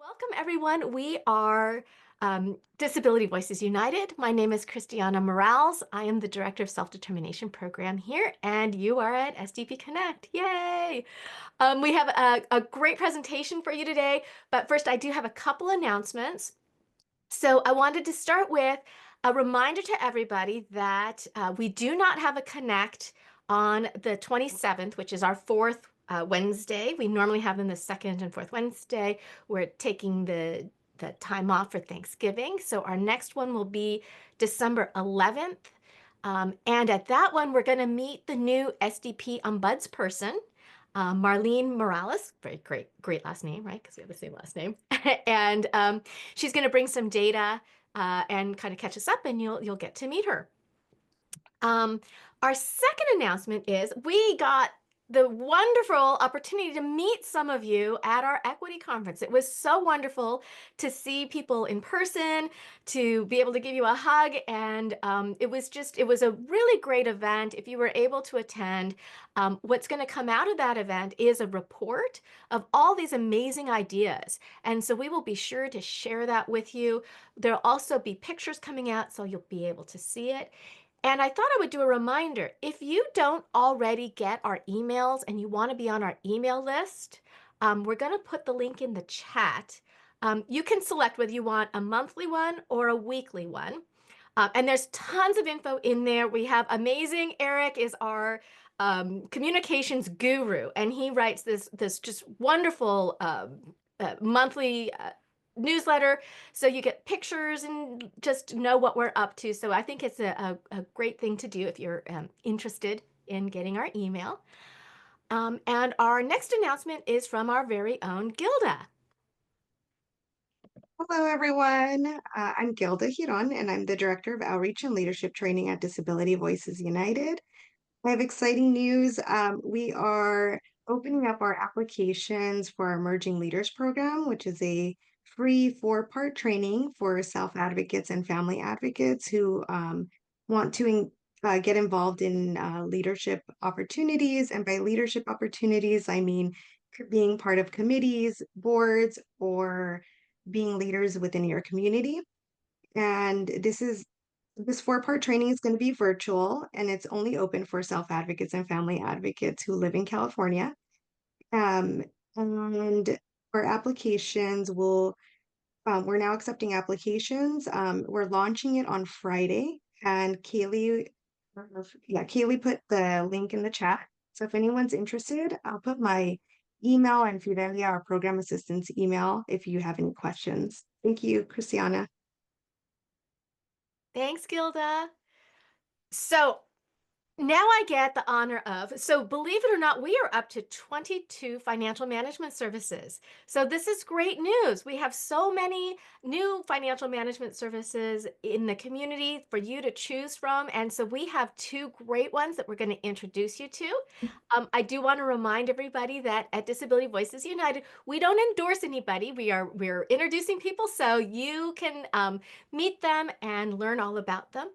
Welcome, everyone. We are Disability Voices United. My name is Christiana Morales. I am the Director of Self-Determination Program here, and you are at SDP Connect. Yay! We have a great presentation for you today, but first I do have a couple announcements. So I wanted to start with a reminder to everybody that we do not have a Connect on the 27th, which is our fourth Wednesday. We normally have them the second and fourth Wednesday. We're taking the time off for Thanksgiving. So our next one will be December 11th. And at that one, we're going to meet the new SDP ombudsperson, Marlene Morales. Very great last name, right? Because we have the same last name. And she's going to bring some data and kind of catch us up, and you'll get to meet her. Our second announcement is we got the wonderful opportunity to meet some of you at our equity conference. It was so wonderful to see people in person, to be able to give you a hug, and it was a really great event. If you were able to attend, what's going to come out of that event is a report of all these amazing ideas. And so we will be sure to share that with you. There'll also be pictures coming out, so you'll be able to see it. And I thought I would do a reminder. If you don't already get our emails and you want to be on our email list, we're going to put the link in the chat. You can select whether you want a monthly one or a weekly one. And there's tons of info in there. We have amazing Eric is our communications guru, and he writes this just wonderful monthly newsletter, so you get pictures and just know what we're up to. So I think it's a great thing to do if you're interested in getting our email. And our next announcement is from our very own Gilda. Hello, everyone. I'm Gilda Hiron, and I'm the Director of Outreach and Leadership Training at Disability Voices United. I have exciting news. We are opening up our applications for our Emerging Leaders Program, which is a free four-part training for self-advocates and family advocates who want to get involved in leadership opportunities. And by leadership opportunities, I mean being part of committees, boards, or being leaders within your community. And this four-part training is going to be virtual, and it's only open for self-advocates and family advocates who live in California. And our applications we're now accepting applications. We're launching it on Friday, and Kaylee put the link in the chat. So if anyone's interested, I'll put my email and Fidelia, our program assistant's email, if you have any questions. Thank you, Christiana. Thanks, Gilda. So now I get the honor of, so believe it or not, we are up to 22 financial management services. So this is great news. We have so many new financial management services in the community for you to choose from. And so we have two great ones that we're going to introduce you to. I do want to remind everybody that at Disability Voices United, we don't endorse anybody. We're introducing people so you can meet them and learn all about them.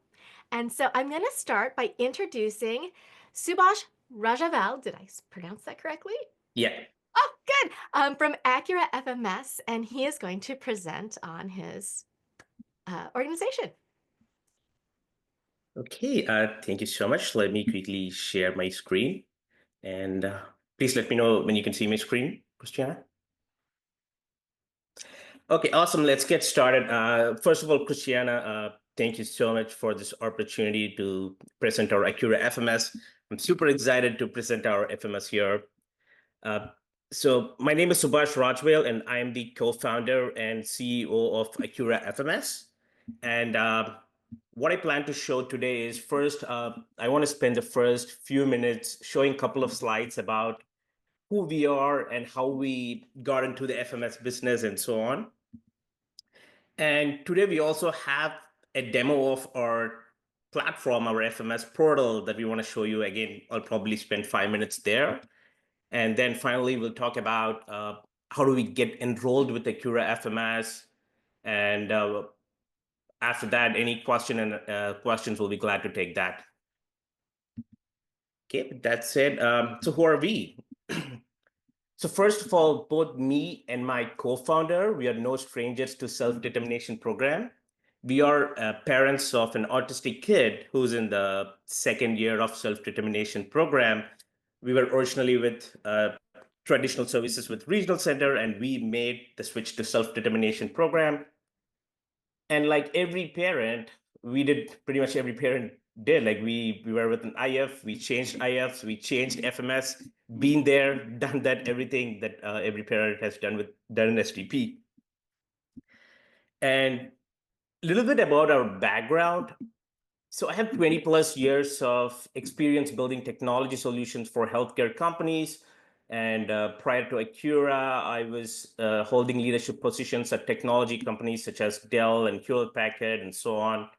And so I'm going to start by introducing Subash Rajavel. Did I pronounce that correctly? Yeah. Oh, good. From Accura FMS, and he is going to present on his organization. Okay, thank you so much. Let me quickly share my screen. And please let me know when you can see my screen, Christiana. Okay, awesome. Let's get started. First of all, Christiana, thank you so much for this opportunity to present our Accura FMS. I'm super excited to present our FMS here. So my name is Subash Rajavel, and I am the co-founder and CEO of Accura FMS. And what I plan to show today is first, I want to spend the first few minutes showing a couple of slides about who we are and how we got into the FMS business and so on. And today we also have a demo of our platform, our FMS portal that we want to show you. Again, I'll probably spend 5 minutes there. And then finally, we'll talk about how do we get enrolled with the Accura FMS. And after that, any questions, we'll be glad to take that. Okay, that's it. So who are we? So first of all, both me and my co-founder, we are no strangers to self-determination program. We are parents of an autistic kid who's in the second year of self-determination program. We were originally with traditional services with regional center, and we made the switch to self-determination program. And like every parent, we did pretty much every parent did. Like we were with an IF, we changed IFs, we changed FMS, been there, done that, everything that every parent has done in STP. And a little bit about our background. So I have 20 plus years of experience building technology solutions for healthcare companies. And prior to Accura, I was holding leadership positions at technology companies such as Dell and Hewlett Packard and so on.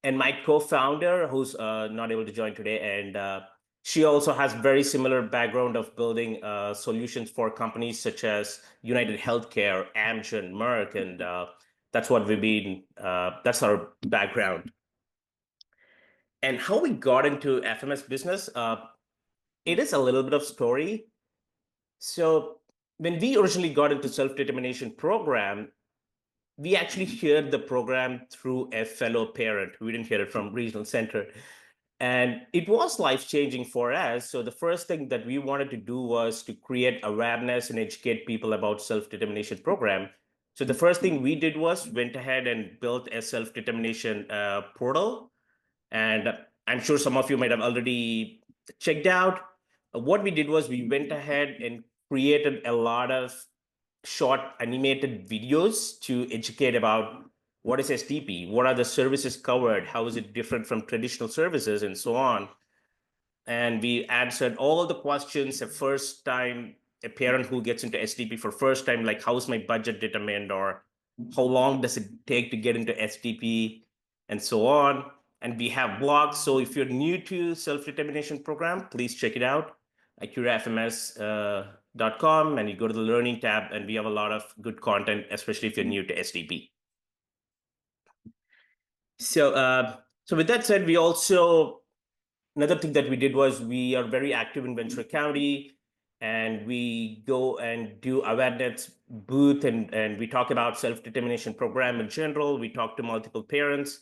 And my co-founder, who's not able to join today, and she also has very similar background of building solutions for companies such as United Healthcare, Amgen, Merck, and that's what we've been. That's our background. And how we got into FMS business, it is a little bit of story. So when we originally got into self-determination program, we actually heard the program through a fellow parent. We didn't hear it from regional center. And it was life-changing for us. So the first thing that we wanted to do was to create awareness and educate people about self-determination program. So the first thing we did was went ahead and built a self-determination portal. And I'm sure some of you might have already checked out. What we did was we went ahead and created a lot of short animated videos to educate about what is STP, what are the services covered, how is it different from traditional services, and so on. And we answered all the questions a first time, a parent who gets into STP for first time, like how's my budget determined, or how long does it take to get into STP, and so on. And we have blogs. So if you're new to self-determination program, please check it out, accurafms.com, and you go to the learning tab, and we have a lot of good content, especially if you're new to STP. So with that said, we also, another thing that we did was we are very active in Ventura County, and we go and do awareness booth, and we talk about self-determination program in general. We talk to multiple parents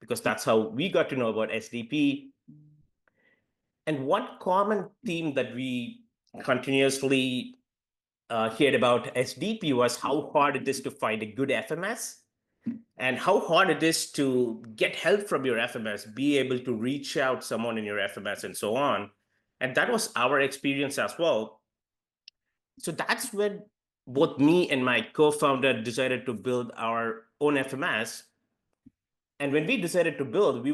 because that's how we got to know about SDP. And one common theme that we continuously heard about SDP was how hard it is to find a good FMS, and how hard it is to get help from your FMS, be able to reach out someone in your FMS, and so on. And that was our experience as well. So that's when both me and my co-founder decided to build our own FMS. And when we decided to build, we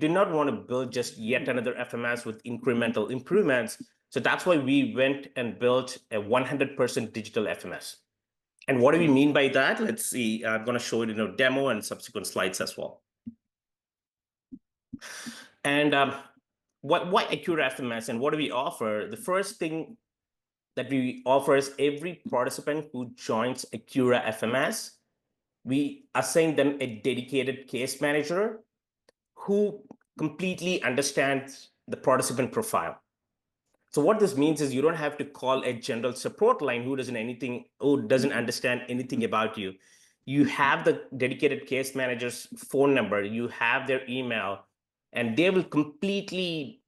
did not want to build just yet another FMS with incremental improvements. So that's why we went and built a 100% digital FMS. And what do we mean by that? Let's see. I'm going to show it in a demo and subsequent slides as well. And why Accura FMS and what do we offer? The first thing that we offer is every participant who joins Accura FMS, we assign them a dedicated case manager who completely understands the participant profile. So what this means is you don't have to call a general support line who doesn't understand anything about you. You have the dedicated case manager's phone number, you have their email, and they will completely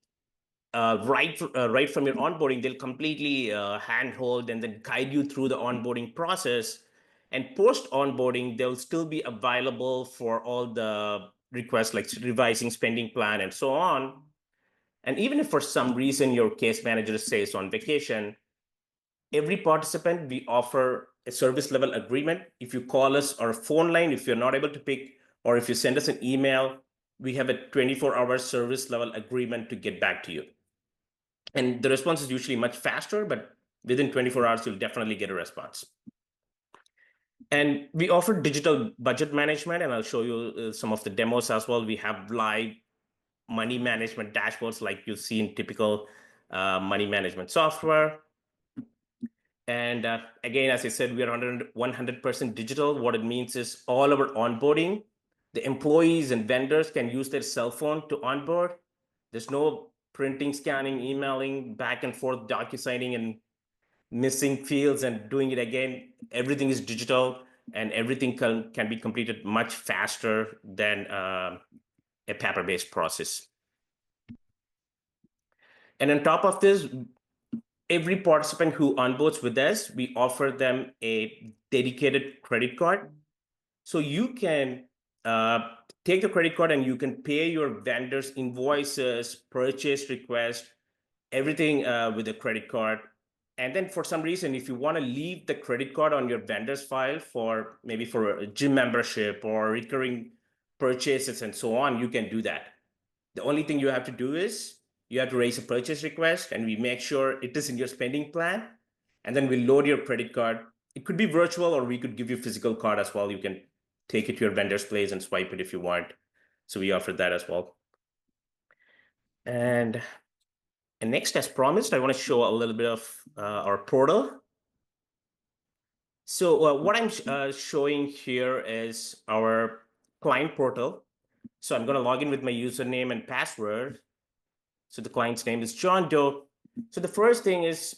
right from your onboarding, they'll completely handhold and then guide you through the onboarding process. And post onboarding, they'll still be available for all the requests like revising spending plan and so on. And even if for some reason your case manager says on vacation, every participant, we offer a service level agreement. If you call us or phone line, if you're not able to pick, or if you send us an email, we have a 24-hour service level agreement to get back to you. And the response is usually much faster, but within 24 hours, you'll definitely get a response. And we offer digital budget management, and I'll show you some of the demos as well. We have live money management dashboards like you see in typical money management software. And again, as I said, we are 100% digital. What it means is all our onboarding, the employees and vendors can use their cell phone to onboard. There's no printing, scanning, emailing, back and forth, docu-signing, and missing fields and doing it again. Everything is digital, and everything can be completed much faster than a paper-based process. And on top of this, every participant who onboards with us, we offer them a dedicated credit card. So you can take the credit card and you can pay your vendors invoices, purchase requests, everything with a credit card. And then for some reason, if you want to leave the credit card on your vendor's file for maybe for a gym membership or recurring purchases and so on, you can do that. The only thing you have to do is you have to raise a purchase request, and we make sure it is in your spending plan. And then we load your credit card. It could be virtual, or we could give you a physical card as well. You can take it to your vendor's place and swipe it if you want. So we offer that as well. And next, as promised, I want to show a little bit of our portal. So what I'm showing here is our client portal. So I'm going to log in with my username and password. So the client's name is John Doe. So the first thing is,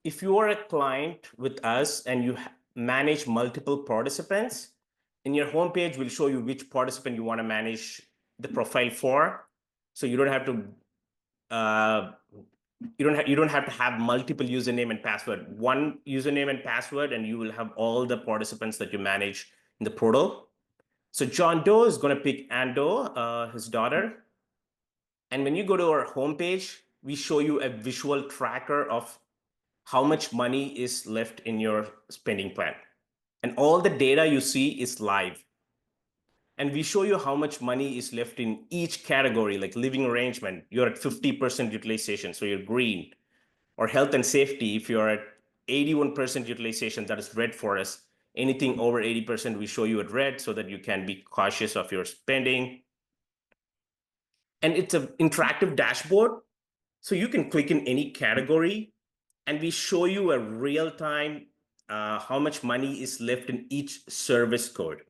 if you are a client with us and you manage multiple participants, in your homepage, we'll show you which participant you want to manage the profile for. So you don't have to you don't have to have multiple username and password. One username and password, and you will have all the participants that you manage in the portal. So John Doe is going to pick Ando, his daughter. And when you go to our homepage, we show you a visual tracker of how much money is left in your spending plan. And all the data you see is live. And we show you how much money is left in each category, like living arrangement, you're at 50% utilization, so you're green. Or health and safety, if you're at 81% utilization, that is red for us. Anything over 80%, we show you at red so that you can be cautious of your spending. And it's an interactive dashboard. So you can click in any category, and we show you a real-time how much money is left in each service code.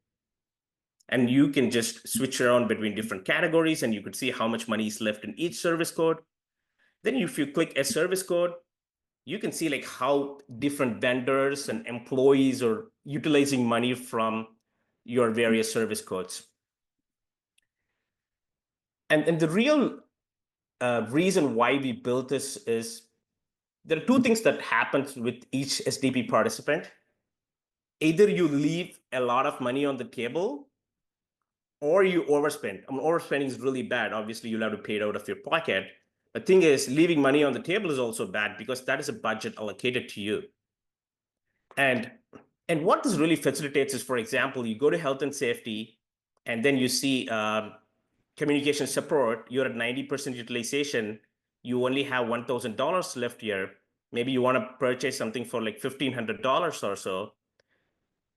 And you can just switch around between different categories, and you could see how much money is left in each service code. Then if you click a service code, you can see like how different vendors and employees are utilizing money from your various service codes. And the real reason why we built this is there are two things that happen with each SDP participant. Either you leave a lot of money on the table, or you overspend. I mean, overspending is really bad. Obviously, you'll have to pay it out of your pocket. The thing is, leaving money on the table is also bad because that is a budget allocated to you. And what this really facilitates is, for example, you go to health and safety, and then you see communication support, you're at 90% utilization, you only have $1,000 left here. Maybe you want to purchase something for like $1,500 or so.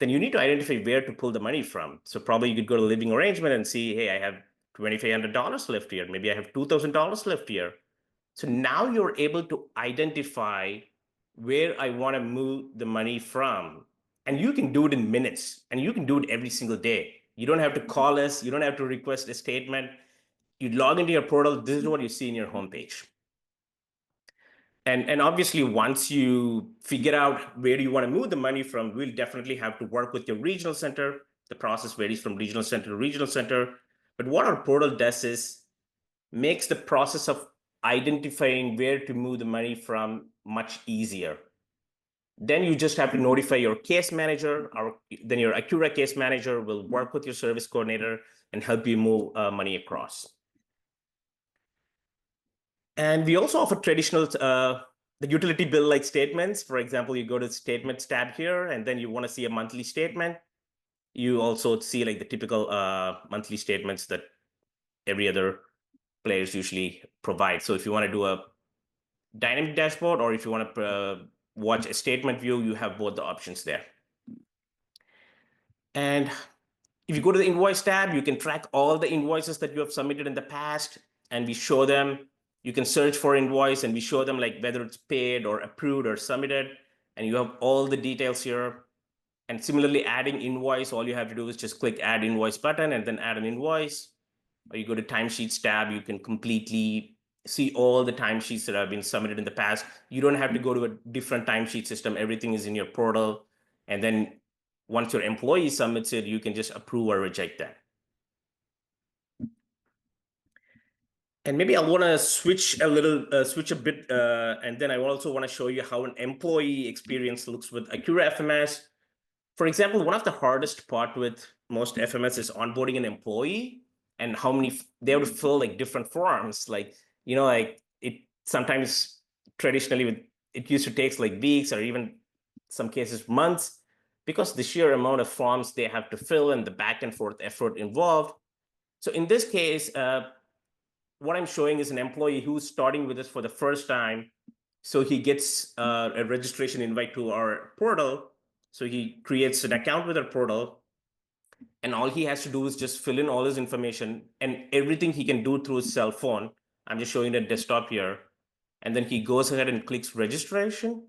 Then you need to identify where to pull the money from. So probably you could go to living arrangement and see, hey, I have $2,500 left here. Maybe I have $2,000 left here. So now you're able to identify where I want to move the money from. And you can do it in minutes, and you can do it every single day. You don't have to call us. You don't have to request a statement. You log into your portal. This is what you see in your homepage. And obviously, once you figure out where you want to move the money from, we'll definitely have to work with your regional center. The process varies from regional center to regional center. But what our portal does is makes the process of identifying where to move the money from much easier. Then you just have to notify your case manager, or then your Accura case manager will work with your service coordinator and help you move money across. And we also offer traditional the utility bill like statements. For example, you go to the statements tab here, and then you want to see a monthly statement. You also see like the typical monthly statements that every other players usually provide. So if you want to do a dynamic dashboard, or if you want to watch a statement view, you have both the options there. And if you go to the invoice tab, you can track all the invoices that you have submitted in the past, and we show them. You can search for invoice, and we show them like whether it's paid or approved or submitted, and you have all the details here. And similarly, adding invoice, all you have to do is just click add invoice button and then add an invoice. Or you go to timesheets tab, you can completely see all the timesheets that have been submitted in the past. You don't have to go to a different timesheet system. Everything is in your portal. And then once your employee submits it, you can just approve or reject that. And maybe I want to switch a bit, and then I also want to show you how an employee experience looks with Accura FMS. For example, one of the hardest part with most FMS is onboarding an employee, and how many they have to fill like different forms. Like, like it sometimes traditionally it used to take like weeks or even some cases months, because the sheer amount of forms they have to fill and the back and forth effort involved. So in this case, what I'm showing is an employee who's starting with us for the first time. So he gets a registration invite to our portal. So he creates an account with our portal, and all he has to do is just fill in all his information, and everything he can do through his cell phone. I'm just showing the desktop here. And then he goes ahead and clicks registration.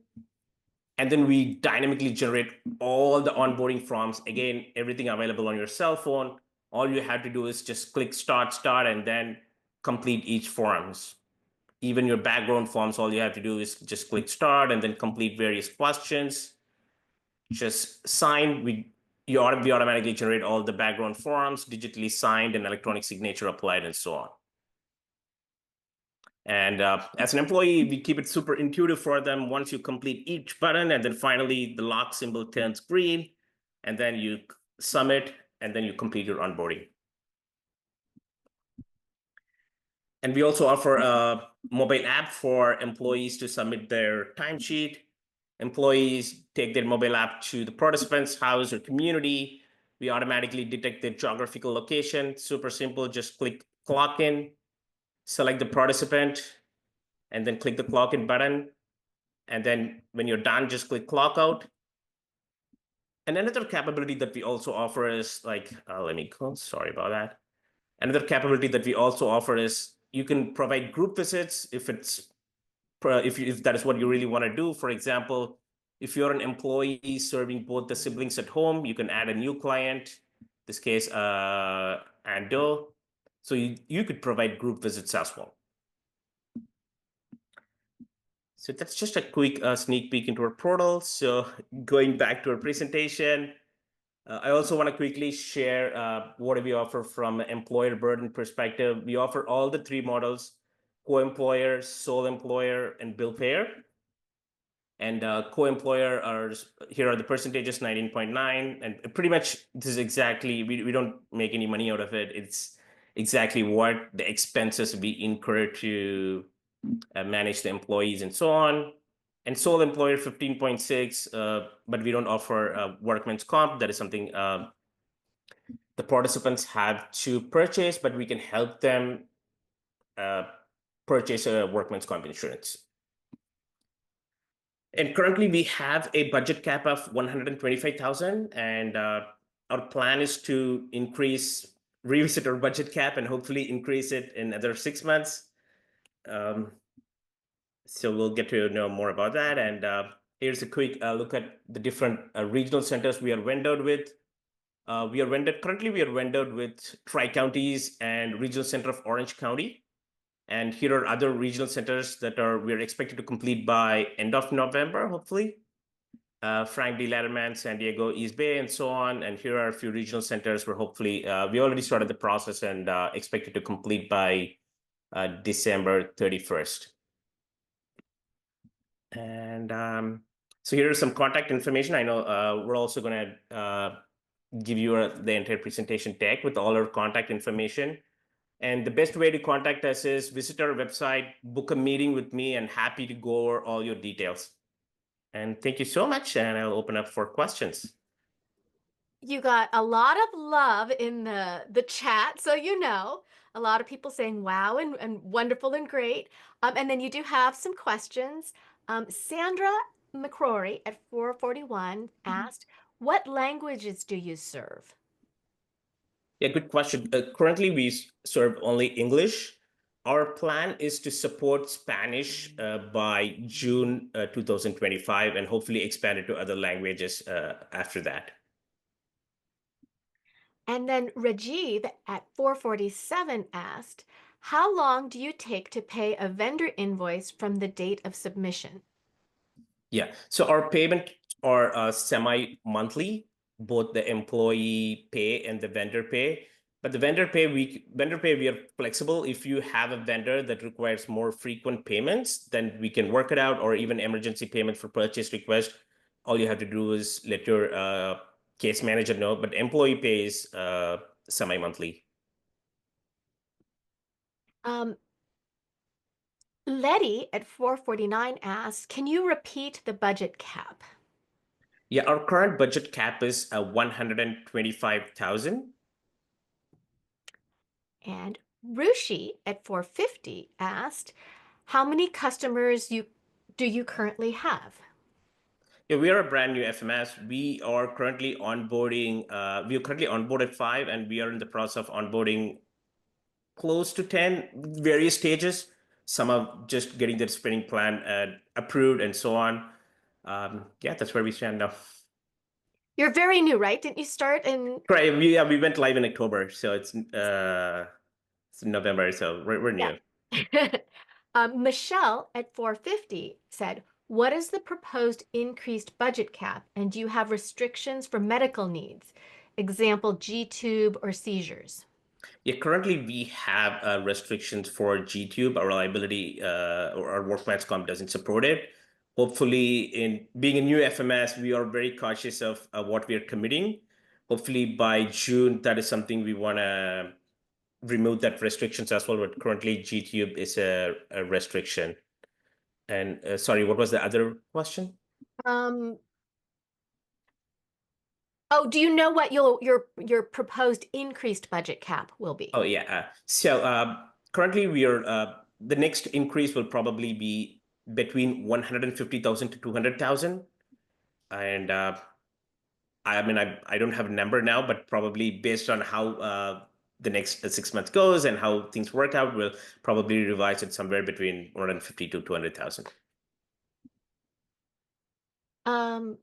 And then we dynamically generate all the onboarding forms. Again, everything available on your cell phone. All you have to do is just click start, and then complete each forms. Even your background forms, all you have to do is just click start and then complete various questions. Just sign. We automatically generate all the background forms, digitally signed and electronic signature applied, and so on. And as an employee, we keep it super intuitive for them. Once you complete each button, and then finally the lock symbol turns green, and then you submit, and then you complete your onboarding. And we also offer a mobile app for employees to submit their timesheet. Employees take their mobile app to the participant's house or community. We automatically detect their geographical location. Super simple. Just click clock in, select the participant, and then click the clock in button. And then when you're done, just click clock out. And another capability that we also offer is like, let me go, sorry about that. Another capability that we also offer is you can provide group visits if that is what you really want to do. For example, if you're an employee serving both the siblings at home, you can add a new client, this case, Ando. So you could provide group visits as well. So that's just a quick sneak peek into our portal. So going back to our presentation, I also want to quickly share what we offer from an employer burden perspective. We offer all the three models: co-employer, sole employer, and bill payer. And co-employer here are the percentages: 19.9, and pretty much this is exactly, we don't make any money out of it. It's exactly what the expenses we incur to manage the employees and so on. And sole employer 15.6, but we don't offer workman's comp. That is something the participants have to purchase, but we can help them purchase a workman's comp insurance. And currently we have a budget cap of 125,000, and our plan is to revisit our budget cap and hopefully increase it in another 6 months. So we'll get to know more about that. And here's a quick look at the different regional centers we are vended with. Currently we are vended with Tri-Counties and Regional Center of Orange County. And here are other regional centers that we're expected to complete by end of November, hopefully. Frank D. Letterman, San Diego, East Bay, and so on. And here are a few regional centers where hopefully we already started the process and expected to complete by December 31st. And so here is some contact information. I know we're also going to give you the entire presentation deck with all our contact information. And the best way to contact us is visit our website, book a meeting with me, and happy to go over all your details. And thank you so much, and I'll open up for questions. You got a lot of love in the chat, so a lot of people saying wow and wonderful and great. And then you do have some questions. Sandra McCrory at 441 asked, what languages do you serve? Yeah, good question. Currently, we serve only English. Our plan is to support Spanish by June 2025, and hopefully expand it to other languages after that. And then Rajiv at 447 asked, How long do you take to pay a vendor invoice from the date of submission? Yeah. So our payment are semi-monthly, both the employee pay and the vendor pay. But the vendor pay we are flexible. If you have a vendor that requires more frequent payments, then we can work it out, or even emergency payment for purchase request. All you have to do is let your case manager know. But employee pay is semi-monthly. Um, Letty at 449 asks, can you repeat the budget cap? Yeah, our current budget cap is 125,000. And Rushi at 450 asked, how many customers do you currently have? Yeah, we are a brand new FMS. We are currently onboarding, we are currently onboarded five, and we are in the process of onboarding close to 10 various stages. Some are just getting their spending plan approved and so on. Yeah, that's where we stand now. You're very new, right? Didn't you start in? Right. We went live in October, so it's November, so we're Yeah. new. Michelle at 450 said, what is the proposed increased budget cap? And do you have restrictions for medical needs? Example, G-tube or seizures? Yeah, currently we have restrictions for G-Tube. Our reliability or our workman's comp doesn't support it. Hopefully, in being a new FMS, we are very cautious of what we are committing. Hopefully, by June, that is something we want to remove that restrictions as well. But currently, G-Tube is a restriction. And sorry, what was the other question? Um, oh, do you know what your proposed increased budget cap will be? Oh yeah. Currently we are the next increase will probably be between 150,000 to 200,000. And I mean I don't have a number now, but probably based on how the next 6 months goes and how things work out, we'll probably revise it somewhere between 150 to 200,000. Um,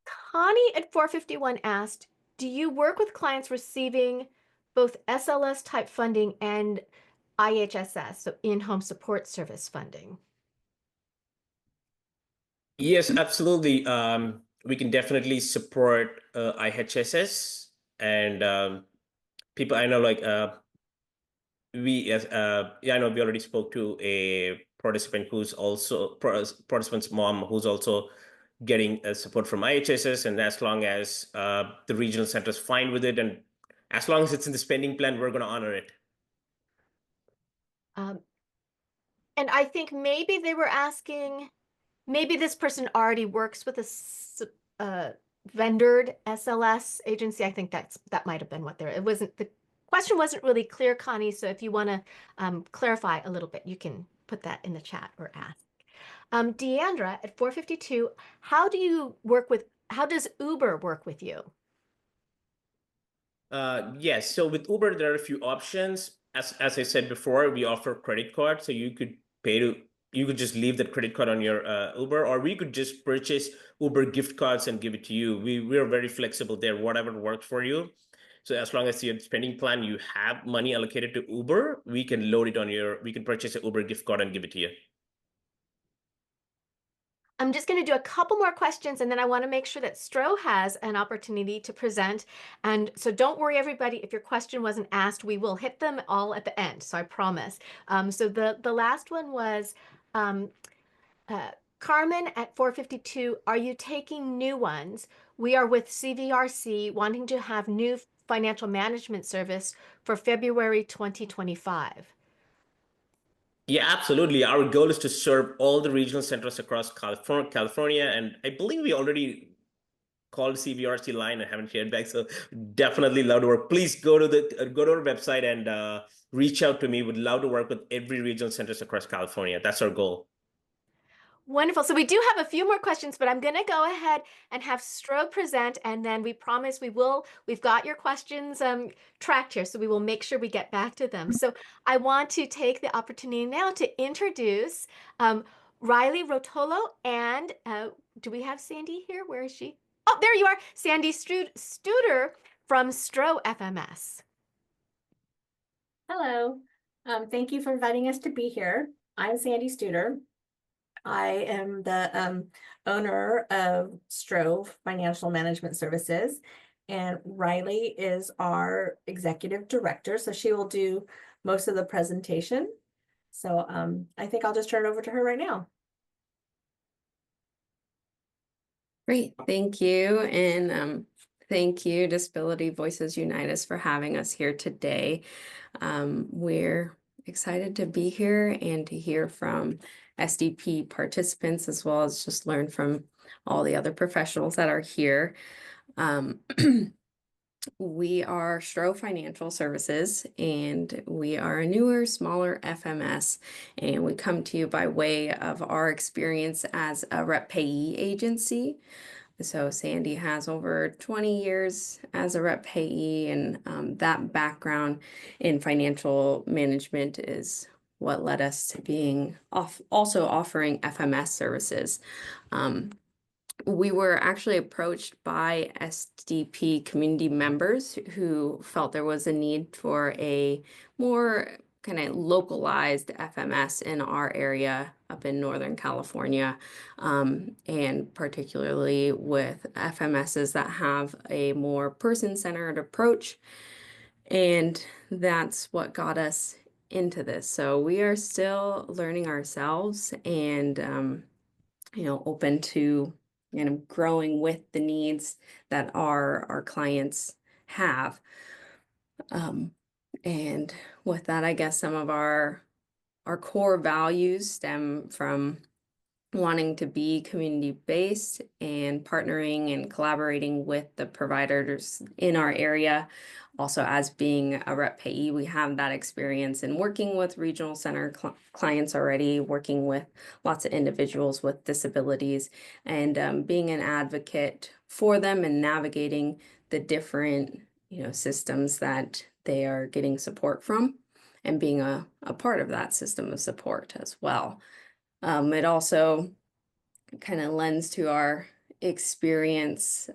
Connie at 451 asked, do you work with clients receiving both SLS type funding and IHSS, so in-home support service funding? Yes, absolutely. We can definitely support IHSS and people I know like we as yeah, I know we already spoke to a participant who's also participant's mom who's also getting support from IHSS, and as long as the regional center is fine with it, and as long as it's in the spending plan, we're going to honor it. Um, and I think maybe they were asking, maybe this person already works with a vendored SLS agency. I think that might have been what it wasn't, the question wasn't really clear, Connie. So if you want to clarify a little bit, you can put that in the chat or ask. Deandra at 452, how does Uber work with you? Yes, so with Uber, there are a few options. As I said before, we offer credit card, so you could just leave that credit card on your Uber, or we could just purchase Uber gift cards and give it to you. We're very flexible there, whatever works for you. So as long as your spending plan, you have money allocated to Uber, we can purchase an Uber gift card and give it to you. I'm just going to do a couple more questions and then I want to make sure that STRO has an opportunity to present. And so don't worry, everybody, if your question wasn't asked, we will hit them all at the end. So I promise. So the last one was um, Carmen at 452, are you taking new ones? We are with CVRC wanting to have new financial management service for February 2025. Yeah, absolutely. Our goal is to serve all the regional centers across California, and I believe we already called CVRC line and haven't shared back. So definitely love to work. Please go to our website and reach out to me. Would love to work with every regional centers across California. That's our goal. Wonderful. So we do have a few more questions, but I'm going to go ahead and have Stro present, and then we promise we've got your questions tracked here, so we will make sure we get back to them. So I want to take the opportunity now to introduce Rilee Rotolo, and do we have Sandi here? Where is she? Oh, there you are, Sandi Struder from STRO FMS. Hello. Thank you for inviting us to be here. I'm Sandy Studer. I am the owner of STRO Financial Management Services, and Rilee is our executive director, so she will do most of the presentation. So I think I'll just turn it over to her right now. Great, thank you. And thank you, Disability Voices United, for having us here today. We're excited to be here and to hear from SDP participants, as well as just learn from all the other professionals that are here. We are STRO Financial Services, and we are a newer, smaller FMS, and we come to you by way of our experience as a rep payee agency. So Sandy has over 20 years as a rep payee, and that background in financial management is what led us to being also offering FMS services. We were actually approached by SDP community members who felt there was a need for a more kind of localized FMS in our area up in Northern California, and particularly with FMSs that have a more person-centered approach. And that's what got us into this. So we are still learning ourselves and open to growing with the needs that our clients have. And with that, I guess some of our core values stem from wanting to be community-based and partnering and collaborating with the providers in our area. Also, as being a rep payee, we have that experience in working with regional center clients already, working with lots of individuals with disabilities, and being an advocate for them and navigating the different systems that they are getting support from, and being a part of that system of support as well. It also kind of lends to our experience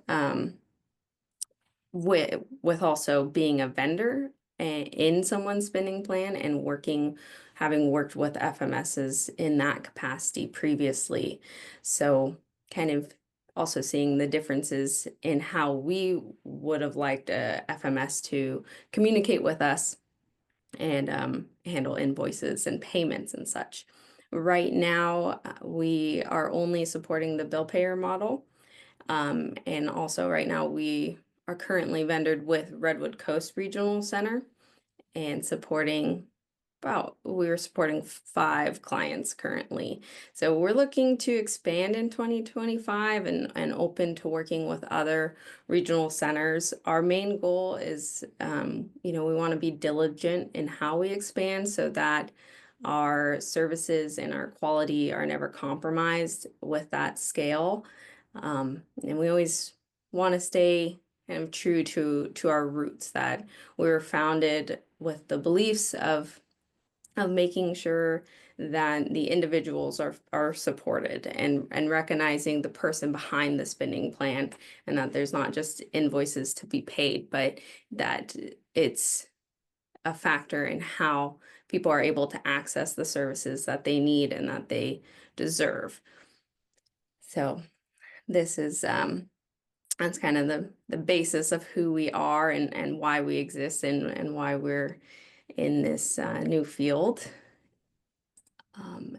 with also being a vendor in someone's spending plan and having worked with FMSs in that capacity previously. So kind of also seeing the differences in how we would have liked a FMS to communicate with us and handle invoices and payments and such. Right now, we are only supporting the bill payer model. And also right now we are currently vendored with Redwood Coast Regional Center and we're supporting 5 clients currently. So we're looking to expand in 2025 and open to working with other regional centers. Our main goal is, we want to be diligent in how we expand so that our services and our quality are never compromised with that scale. And we always want to stay kind of true to our roots, that we were founded with the beliefs of making sure that the individuals are supported and recognizing the person behind the spending plan, and that there's not just invoices to be paid, but that it's a factor in how people are able to access the services that they need and that they deserve. So this is that's kind of the basis of who we are and why we exist and why we're in this new field.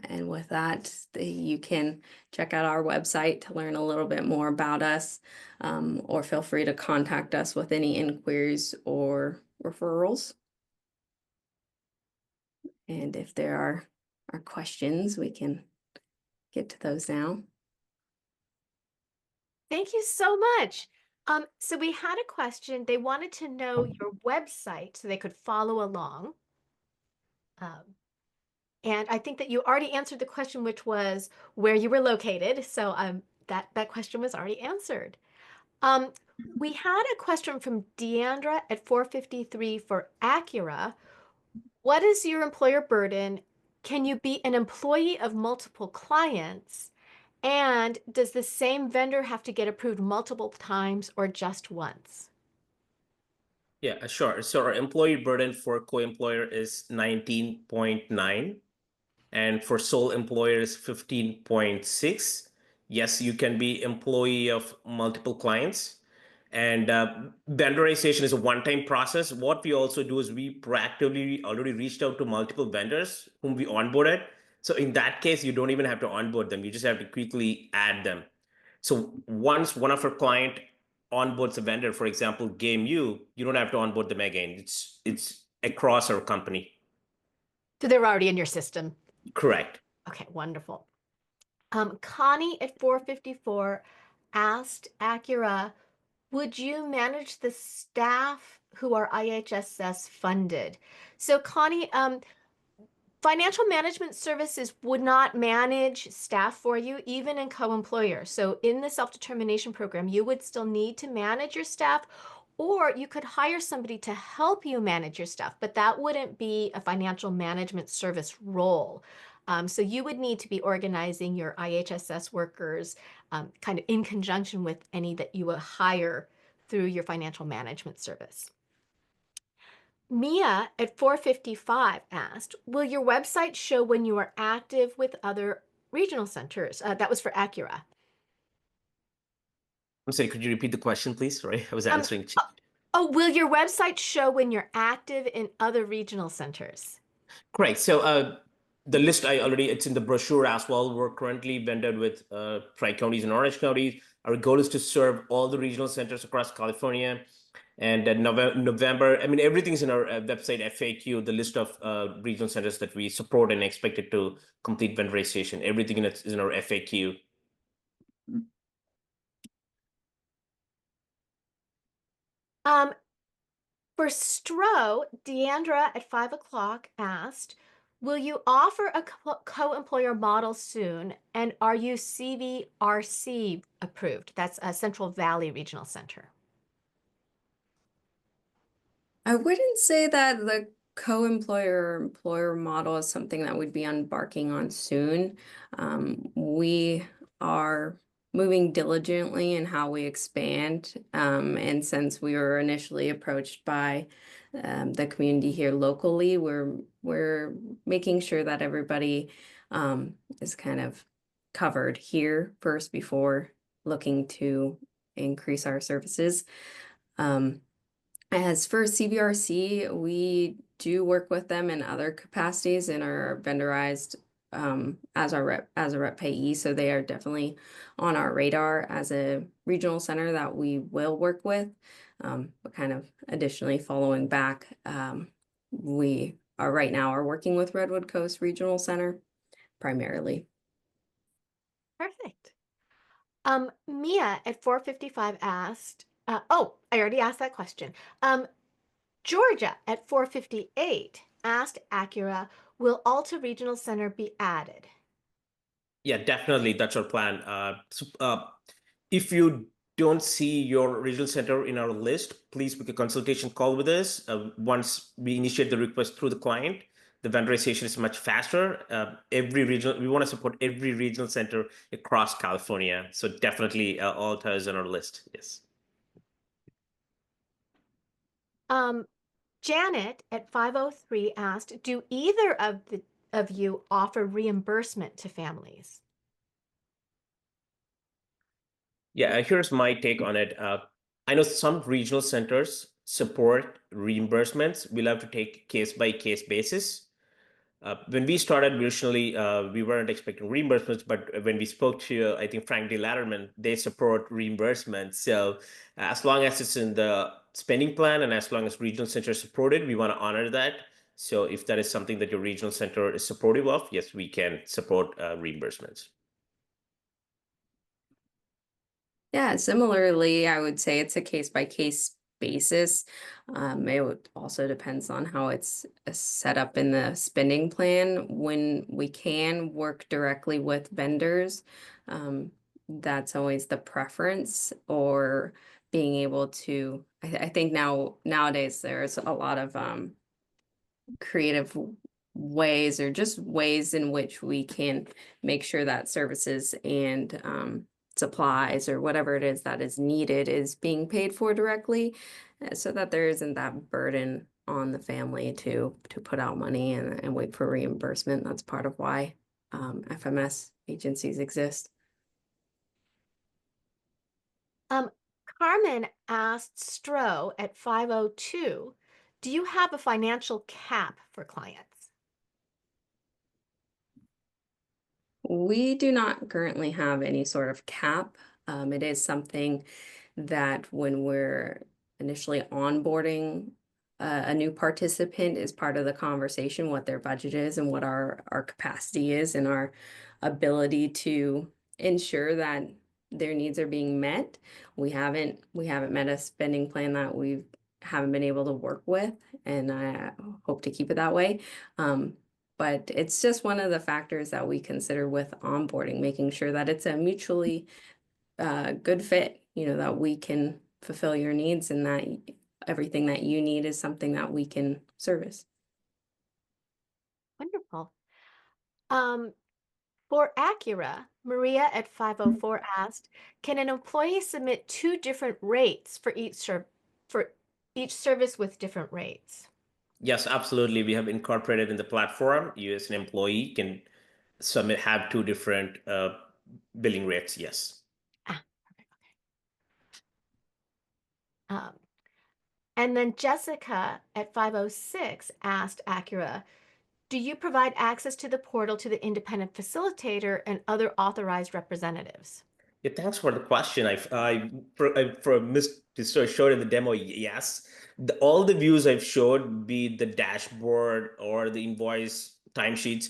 And with that, you can check out our website to learn a little bit more about us, or feel free to contact us with any inquiries or referrals. And if there are questions, we can get to those now. Thank you so much. So we had a question. They wanted to know your website so they could follow along. And I think that you already answered the question, which was where you were located. So that question was already answered. We had a question from Deandra at 453 for Accura. What is your employer burden? Can you be an employee of multiple clients? And does the same vendor have to get approved multiple times or just once? Yeah, sure. So our employee burden for co-employer is 19.9, and for sole employer is 15.6. Yes, you can be employee of multiple clients. And vendorization is a one-time process. What we also do is we proactively already reached out to multiple vendors whom we onboarded. So in that case, you don't even have to onboard them. You just have to quickly add them. So once one of our client onboards a vendor, for example, Game you don't have to onboard them again. It's across our company. So they're already in your system. Correct. Okay, wonderful. Connie at 454 asked Accura, would you manage the staff who are IHSS funded? So Connie, financial management services would not manage staff for you, even in co-employer. So in the self-determination program, you would still need to manage your staff, or you could hire somebody to help you manage your staff, but that wouldn't be a financial management service role. So you would need to be organizing your IHSS workers kind of in conjunction with any that you will hire through your financial management service. Mia at 455 asked, will your website show when you are active with other regional centers? That was for Accura. I'm sorry, could you repeat the question, please? Sorry, I was answering. Oh, will your website show when you're active in other regional centers? Correct. So the list it's in the brochure as well. We're currently vended with Tri-Counties and Orange Counties. Our goal is to serve all the regional centers across California. And November, I mean, everything's in our website FAQ, the list of regional centers that we support and expected to complete vendorization. Everything is in our FAQ. For STRO, Deandra at 5 o'clock asked, will you offer a co-employer model soon? And are you CVRC approved? That's a Central Valley Regional Center. I wouldn't say that the co-employer or employer model is something that we'd be embarking on soon. We are moving diligently in how we expand. And since we were initially approached by the community here locally, we're making sure that everybody is kind of covered here first before looking to increase our services. As for CVRC, we do work with them in other capacities and are vendorized as a rep payee. So they are definitely on our radar as a regional center that we will work with. But kind of additionally following back, we are right now are working with Redwood Coast Regional Center primarily. Perfect. Mia at 455 asked, oh, I already asked that question. Georgia at 458 asked Accura, will Alta Regional Center be added? Yeah, definitely. That's our plan. If you don't see your regional center in our list, please book a consultation call with us. Once we initiate the request through the client, the vendorization is much faster. We want to support every regional center across California. So definitely Alta is on our list. Yes. Janet at 503 asked, do either of you offer reimbursement to families? Yeah, here's my take on it. I know some regional centers support reimbursements. We'll have to take case by case basis. When we started originally, we weren't expecting reimbursements, but when we spoke to, I think, Frank D. Latterman, they support reimbursements. So as long as it's in the spending plan and as long as regional center is supported, we want to honor that. So if that is something that your regional center is supportive of, yes, we can support reimbursements. Yeah, similarly, I would say it's a case-by-case basis. It also depends on how it's set up in the spending plan. When we can work directly with vendors, that's always the preference, or being able to, I think nowadays there's a lot of creative ways or just ways in which we can make sure that services and supplies or whatever it is that is needed is being paid for directly, so that there isn't that burden on the family to put out money and wait for reimbursement. That's part of why FMS agencies exist. Carmen asked STRO at 502, do you have a financial cap for clients? We do not currently have any sort of cap. It is something that when we're initially onboarding a new participant is part of the conversation, what their budget is and what our capacity is and our ability to ensure that their needs are being met. We haven't met a spending plan that we haven't been able to work with, and I hope to keep it that way. But it's just one of the factors that we consider with onboarding, making sure that it's a mutually good fit, that we can fulfill your needs and that everything that you need is something that we can service. Wonderful. For Accura, Maria at 504 asked, can an employee submit two different rates for each service with different rates? Yes, absolutely. We have incorporated in the platform. You as an employee can have two different billing rates. Yes. Perfect. Okay. And then Jessica at 506 asked Accura, do you provide access to the portal to the independent facilitator and other authorized representatives? Yeah, thanks for the question. For showed in the demo, yes. All the views I've showed, be it the dashboard or the invoice timesheets,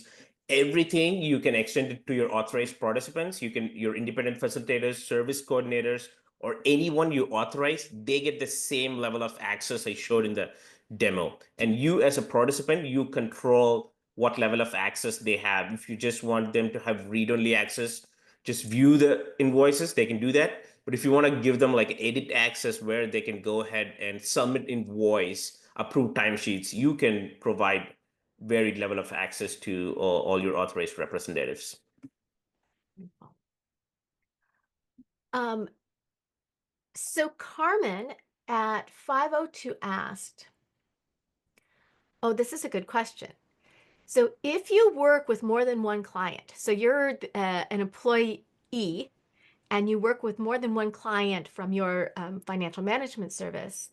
everything you can extend it to your authorized participants. Your independent facilitators, service coordinators, or anyone you authorize, they get the same level of access I showed in the demo. And you as a participant, you control what level of access they have. If you just want them to have read-only access, just view the invoices, they can do that. But if you want to give them like edit access where they can go ahead and submit invoice, approve timesheets, you can provide varied level of access to all your authorized representatives. So Carmen at 502 asked, oh, this is a good question. So if you work with more than one client, so you're an employee and you work with more than one client from your financial management service,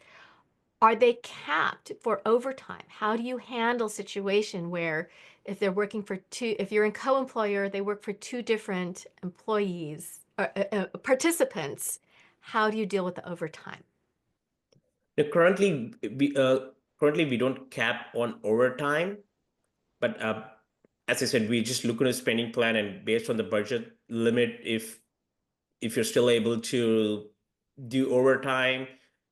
are they capped for overtime? How do you handle a situation where if they're working for if you're in co-employer, they work for two different employees or participants, how do you deal with the overtime? Now, currently, we don't cap on overtime, but as I said, we just look at a spending plan, and based on the budget limit, if you're still able to do overtime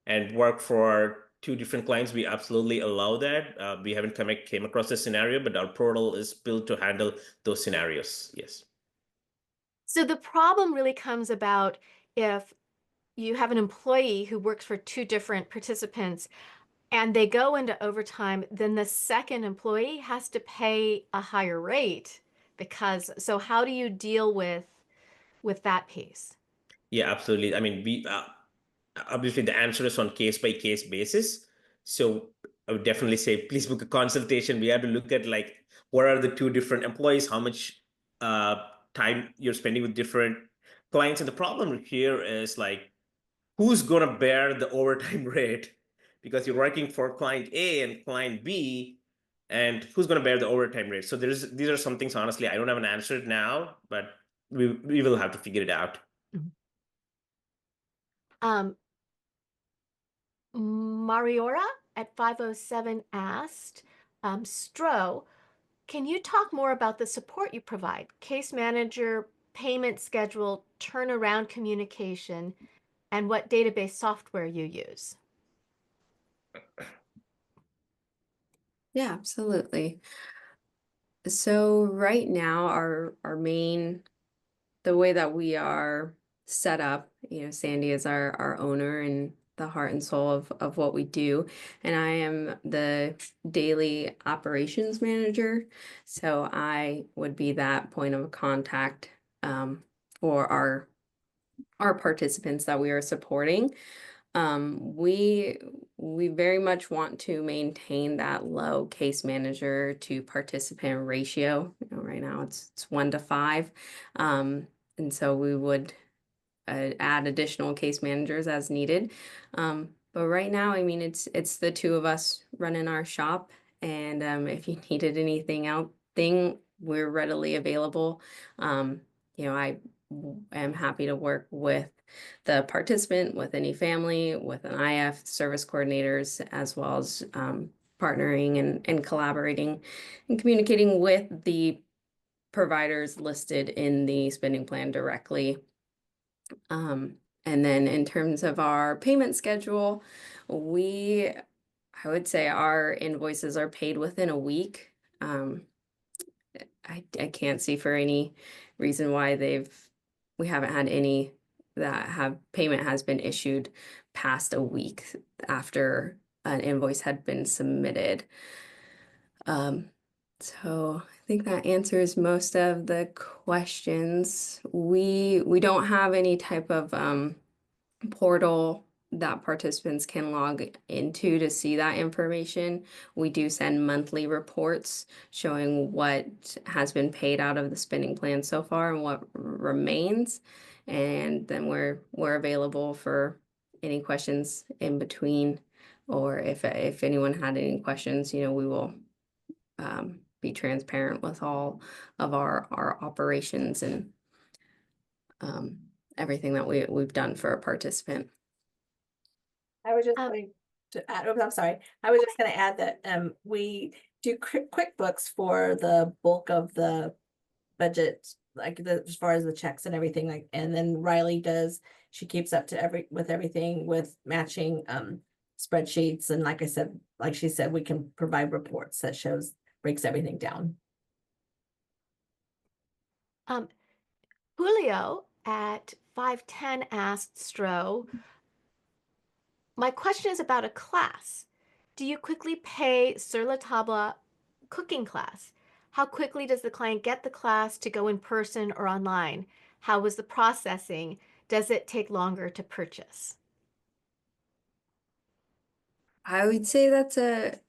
and work for two different clients, we absolutely allow that. We haven't came across this scenario, but our portal is built to handle those scenarios. Yes. So the problem really comes about if you have an employee who works for two different participants and they go into overtime, then the second employee has to pay a higher rate so how do you deal with that piece? Yeah, absolutely. I mean, we obviously the answer is on case by case basis. So I would definitely say please book a consultation. We have to look at like what are the two different employees, how much time you're spending with different clients, and the problem here is like who's gonna bear the overtime rate because you're working for client A and client B, and who's gonna bear the overtime rate? So these are some things honestly I don't have an answer now, but we will have to figure it out. Um, Mariora at 507 asked, STRO, can you talk more about the support you provide? Case manager, payment schedule, turnaround communication, and what database software you use? Yeah, absolutely. So right now, our main, the way that we are set up, Sandy is our owner and the heart and soul of what we do. And I am the daily operations manager. So I would be that point of contact for our our participants that we are supporting. We very much want to maintain that low case manager to participant ratio. You know, right now it's 1 to 5, and so we would add additional case managers as needed. But right now, I mean, it's the two of us running our shop, and if you needed anything, we're readily available. You know, I am happy to work with the participant, with any family, with an IF service coordinators, as well as partnering and collaborating and communicating with the providers listed in the spending plan directly. And then in terms of our payment schedule, I would say our invoices are paid within a week. I can't see for any reason why we haven't had any that have payment has been issued past a week after an invoice had been submitted. So I think that answers most of the questions. We don't have any type of portal that participants can log into to see that information. We do send monthly reports showing what has been paid out of the spending plan so far and what remains. And then we're available for any questions in between, or if anyone had any questions, you know, we will be transparent with all of our operations and everything that we've done for a participant. I was just Um, going to add, I'm sorry. I was just going to add that we do QuickBooks for the bulk of the budget, like as far as the checks and everything, like, and then Rilee does, she keeps up to everything with matching spreadsheets, and like I said, like she said, we can provide reports that breaks everything down. Julio at 510 asked STRO, my question is about a class. Do you quickly pay sur la table cooking class? How quickly does the client get the class to go in person or online? How was the processing? Does it take longer to purchase? I would say that's a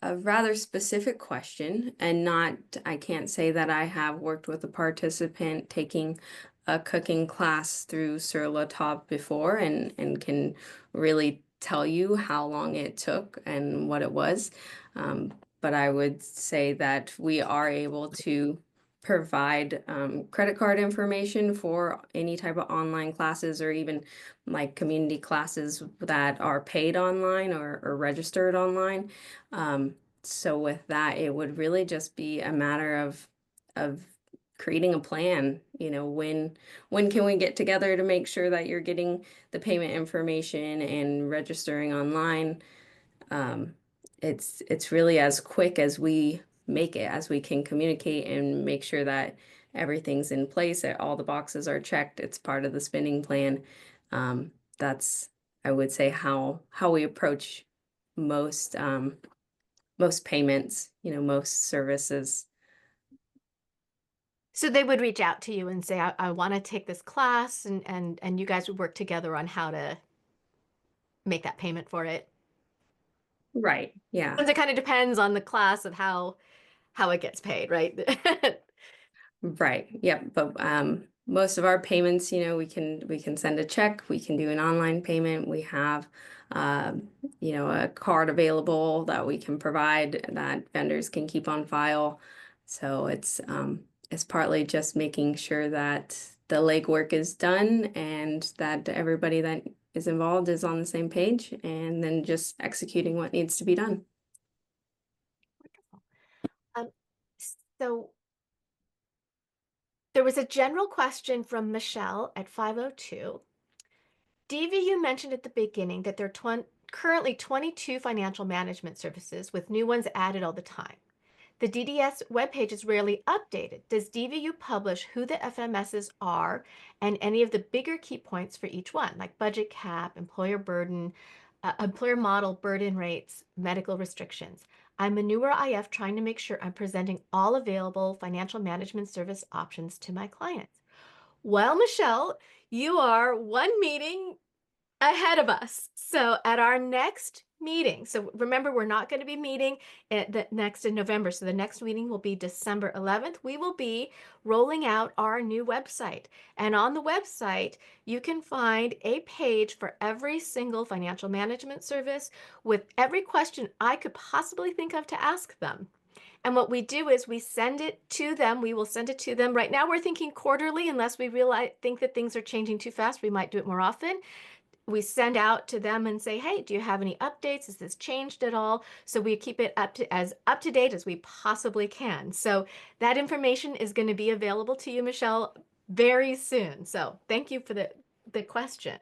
rather specific question, and I can't say that I have worked with a participant taking a cooking class through Sur La Table before and can really tell you how long it took and what it was. But I would say that we are able to provide credit card information for any type of online classes or even like community classes that are paid online or registered online. So with that, it would really just be a matter of creating a plan. You know, when can we get together to make sure that you're getting the payment information and registering online? It's really as quick as we make it, as we can communicate and make sure that everything's in place, that all the boxes are checked, it's part of the spending plan. That's, I would say, how we approach most most payments, you know, most services. So they would reach out to you and say, I want to take this class, and you guys would work together on how to make that payment for it. Right. Yeah. It kind of depends on the class of how it gets paid, right? Right. Yep. But most of our payments, you know, we can send a check, we can do an online payment. We have you know, a card available that we can provide that vendors can keep on file. So it's partly just making sure that the legwork is done and that everybody that is involved is on the same page, and then just executing what needs to be done. Wonderful. So there was a general question from Michelle at 502. DVU mentioned at the beginning that there are currently 22 financial management services with new ones added all the time. The DDS webpage is rarely updated. Does DVU publish who the FMSs are and any of the bigger key points for each one, like budget cap, employer burden, employer model burden rates, medical restrictions? I'm a newer IF trying to make sure I'm presenting all available financial management service options to my clients. Well, Michelle, you are one meeting ahead of us. So at our next meeting, so remember, we're not going to be meeting at the next in November. So the next meeting will be December 11th. We will be rolling out our new website. And on the website, you can find a page for every single financial management service with every question I could possibly think of to ask them. And what we do is we send it to them. We will send it to them. Right now, we're thinking quarterly, unless we think that things are changing too fast. We might do it more often. We send out to them and say, hey, do you have any updates? Has this changed at all? So we keep it as up to date as we possibly can. So that information is going to be available to you, Michelle, very soon. So thank you for the question.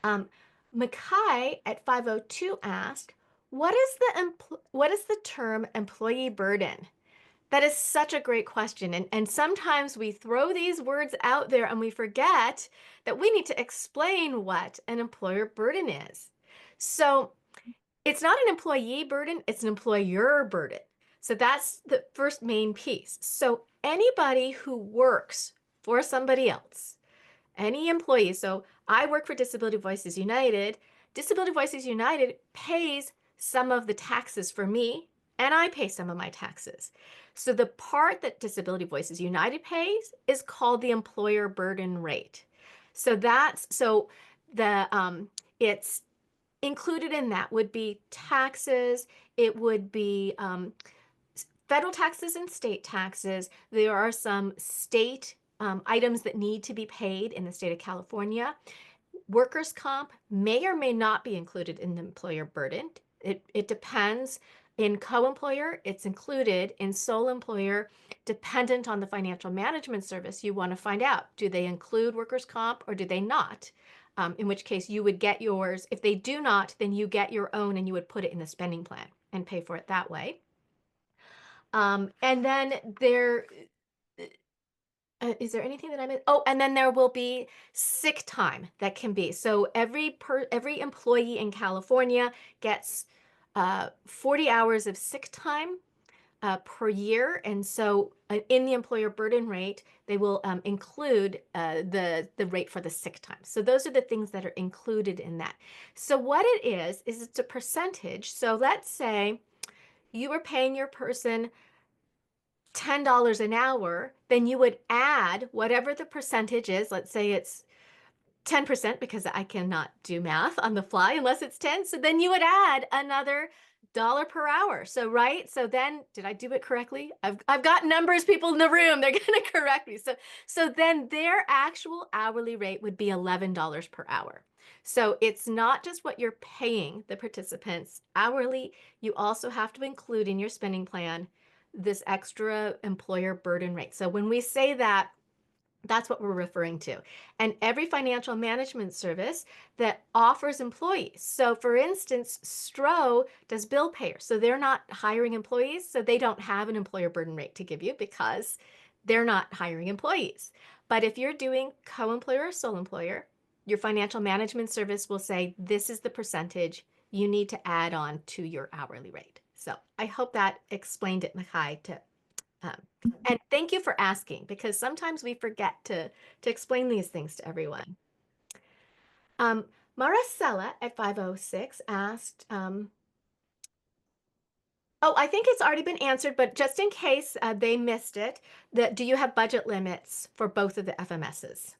Makai at 502 asked, what is the term employee burden? That is such a great question. And sometimes we throw these words out there and we forget that we need to explain what an employer burden is. So it's not an employee burden, it's an employer burden. So that's the first main piece. So anybody who works for somebody else, any employee. So I work for Disability Voices United. Disability Voices United pays some of the taxes for me, and I pay some of my taxes. So the part that Disability Voices United pays is called the employer burden rate. So it's included in that would be taxes. It would be federal taxes and state taxes. There are some state items that need to be paid in the state of California. Workers' comp may or may not be included in the employer burden. It depends. In co-employer, it's included. In sole employer, dependent on the financial management service, you want to find out, do they include workers' comp or do they not? In which case you would get yours. If they do not, then you get your own and you would put it in the spending plan and pay for it that way. And then is there anything that I missed? Oh, and then there will be sick time that can be. So every employee in California gets 40 hours of sick time per year. And so in the employer burden rate, they will include the rate for the sick time. So those are the things that are included in that. So what it is it's a percentage. So let's say you were paying your person $10 an hour, then you would add whatever the percentage is. Let's say it's 10% because I cannot do math on the fly unless it's 10. So then you would add another dollar per hour. So, right. So then did I do it correctly? I've got numbers people in the room. They're going to correct me. So then their actual hourly rate would be $11 per hour. So it's not just what you're paying the participants hourly. You also have to include in your spending plan this extra employer burden rate. So when we say that, that's what we're referring to. And every financial management service that offers employees. So for instance, STRO does bill payers. So they're not hiring employees. So they don't have an employer burden rate to give you because they're not hiring employees. But if you're doing co-employer or sole employer, your financial management service will say, this is the percentage you need to add on to your hourly rate. So I hope that explained it, Makai, and thank you for asking, because sometimes we forget to explain these things to everyone. Maricela at 506 asked, oh, I think it's already been answered, but just in case they missed it, do you have budget limits for both of the FMSs?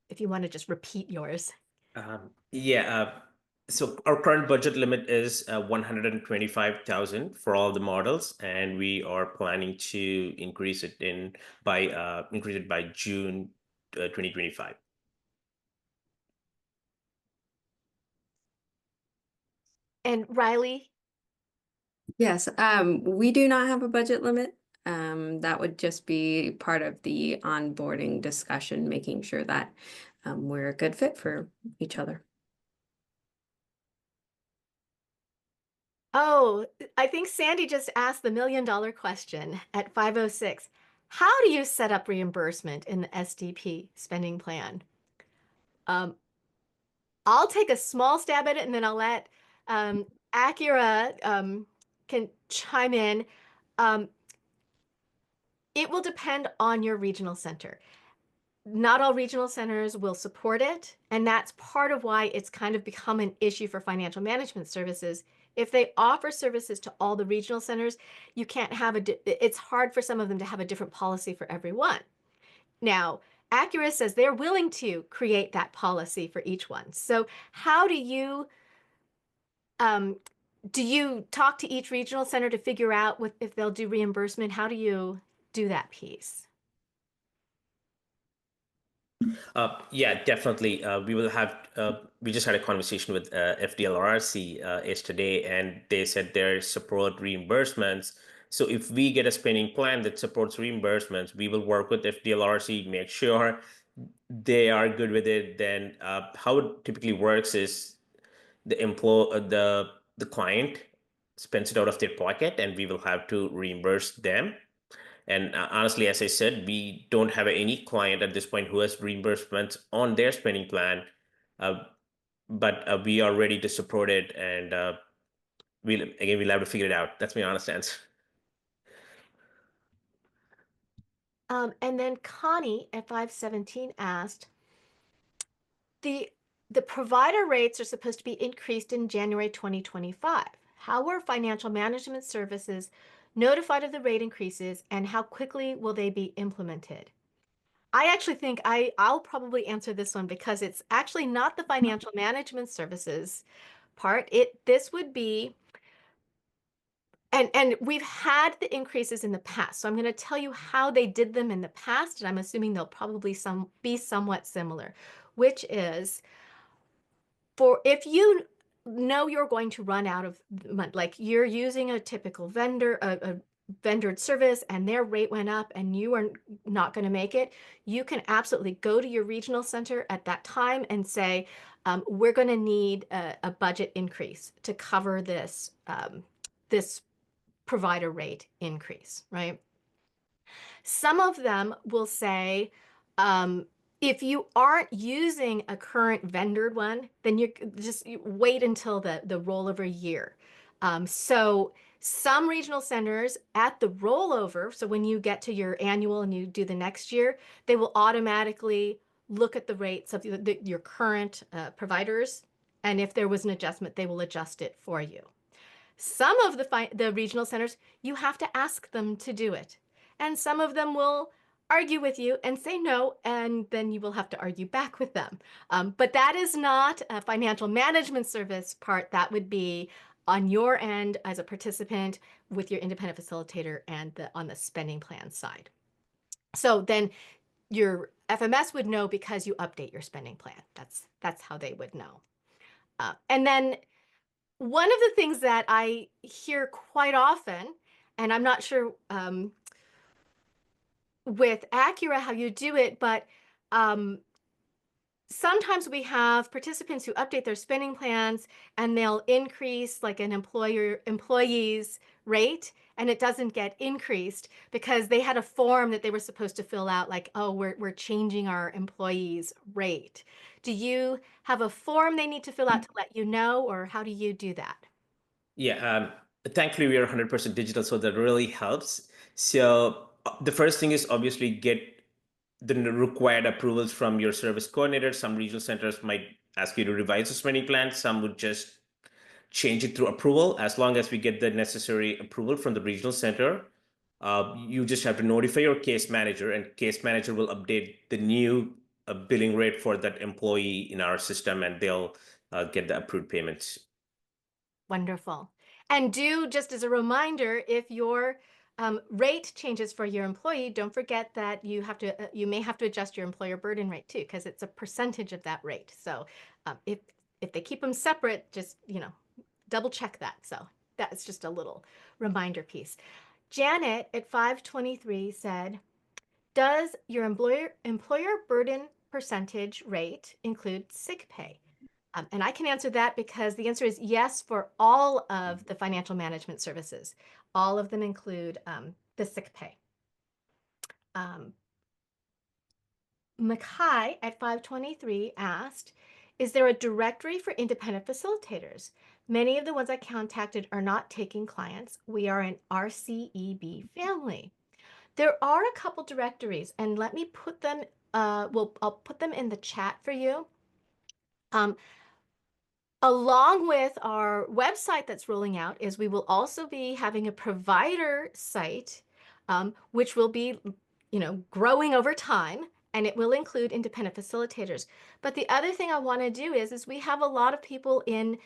If you want to just repeat yours. Yeah. So our current budget limit is 125,000 for all the models, and we are planning to increase it by June 2025. And Rilee? Yes, we do not have a budget limit. That would just be part of the onboarding discussion, making sure that we're a good fit for each other. Oh, I think Sandi just asked the $1 million question at 506. How do you set up reimbursement in the SDP spending plan? I'll take a small stab at it and then I'll let Accura can chime in. It will depend on your regional center. Not all regional centers will support it, and that's part of why it's kind of become an issue for financial management services. If they offer services to all the regional centers, you can't have it's hard for some of them to have a different policy for everyone. Now, Accura says they're willing to create that policy for each one. So how um, do you talk to each regional center to figure out if they'll do reimbursement? How do you do that piece? Yeah, definitely. We will have. We just had a conversation with FDLRC yesterday, and they said they support reimbursements. So if we get a spending plan that supports reimbursements, we will work with FDLRC, make sure they are good with it. Then how it typically works is the client spends it out of their pocket, and we will have to reimburse them. And honestly, as I said, we don't have any client at this point who has reimbursements on their spending plan, uh, but we are ready to support it, and we'll have to figure it out. That's my honest answer. And then Connie at 517 asked, the provider rates are supposed to be increased in January 2025. How were financial management services notified of the rate increases, and how quickly will they be implemented? I actually think I'll probably answer this one because it's actually not the financial management services part. This would be, and we've had the increases in the past. So I'm going to tell you how they did them in the past, and I'm assuming they'll probably be somewhat similar, which is for if you know you're going to run out of money, like you're using a typical vendor, a vendored service, and their rate went up and you are not going to make it, you can absolutely go to your regional center at that time and say, we're going to need a budget increase to cover this provider rate increase, right? Some of them will say, if you aren't using a current vendored one, then you wait until the rollover year. So some regional centers at the rollover, so when you get to your annual and you do the next year, they will automatically look at the rates of your current providers. And if there was an adjustment, they will adjust it for you. Some of the regional centers, you have to ask them to do it. And some of them will argue with you and say no, and then you will have to argue back with them. But that is not a financial management service part. That would be on your end as a participant with your independent facilitator and on the spending plan side. So then your FMS would know because you update your spending plan. That's how they would know. And then one of the things that I hear quite often, and I'm not sure with Accura how you do it, but sometimes we have participants who update their spending plans and they'll increase like an employee's rate, and it doesn't get increased because they had a form that they were supposed to fill out like, oh, we're changing our employee's rate. Do you have a form they need to fill out to let you know, or how do you do that? Yeah, thankfully we are 100% digital, so that really helps. So the first thing is obviously get the required approvals from your service coordinator. Some regional centers might ask you to revise the spending plan. Some would just change it through approval. As long as we get the necessary approval from the regional center, you just have to notify your case manager, and case manager will update the new billing rate for that employee in our system, and they'll get the approved payments. Wonderful. And just as a reminder, if your rate changes for your employee, don't forget that you may have to adjust your employer burden rate too, because it's a percentage of that rate. So if they keep them separate, just double check that. So that's just a little reminder piece. Janet at 523 said, does your employer burden percentage rate include sick pay? And I can answer that because the answer is yes for all of the financial management services. All of them include the sick pay. Makai at 523 asked, is there a directory for independent facilitators? Many of the ones I contacted are not taking clients. We are an RCEB family. There are a couple directories, and let me put them, I'll put them in the chat for you. Along with our website that's rolling out is we will also be having a provider site, which will be, growing over time, and it will include independent facilitators. But the other thing I want to do is we have a lot of people in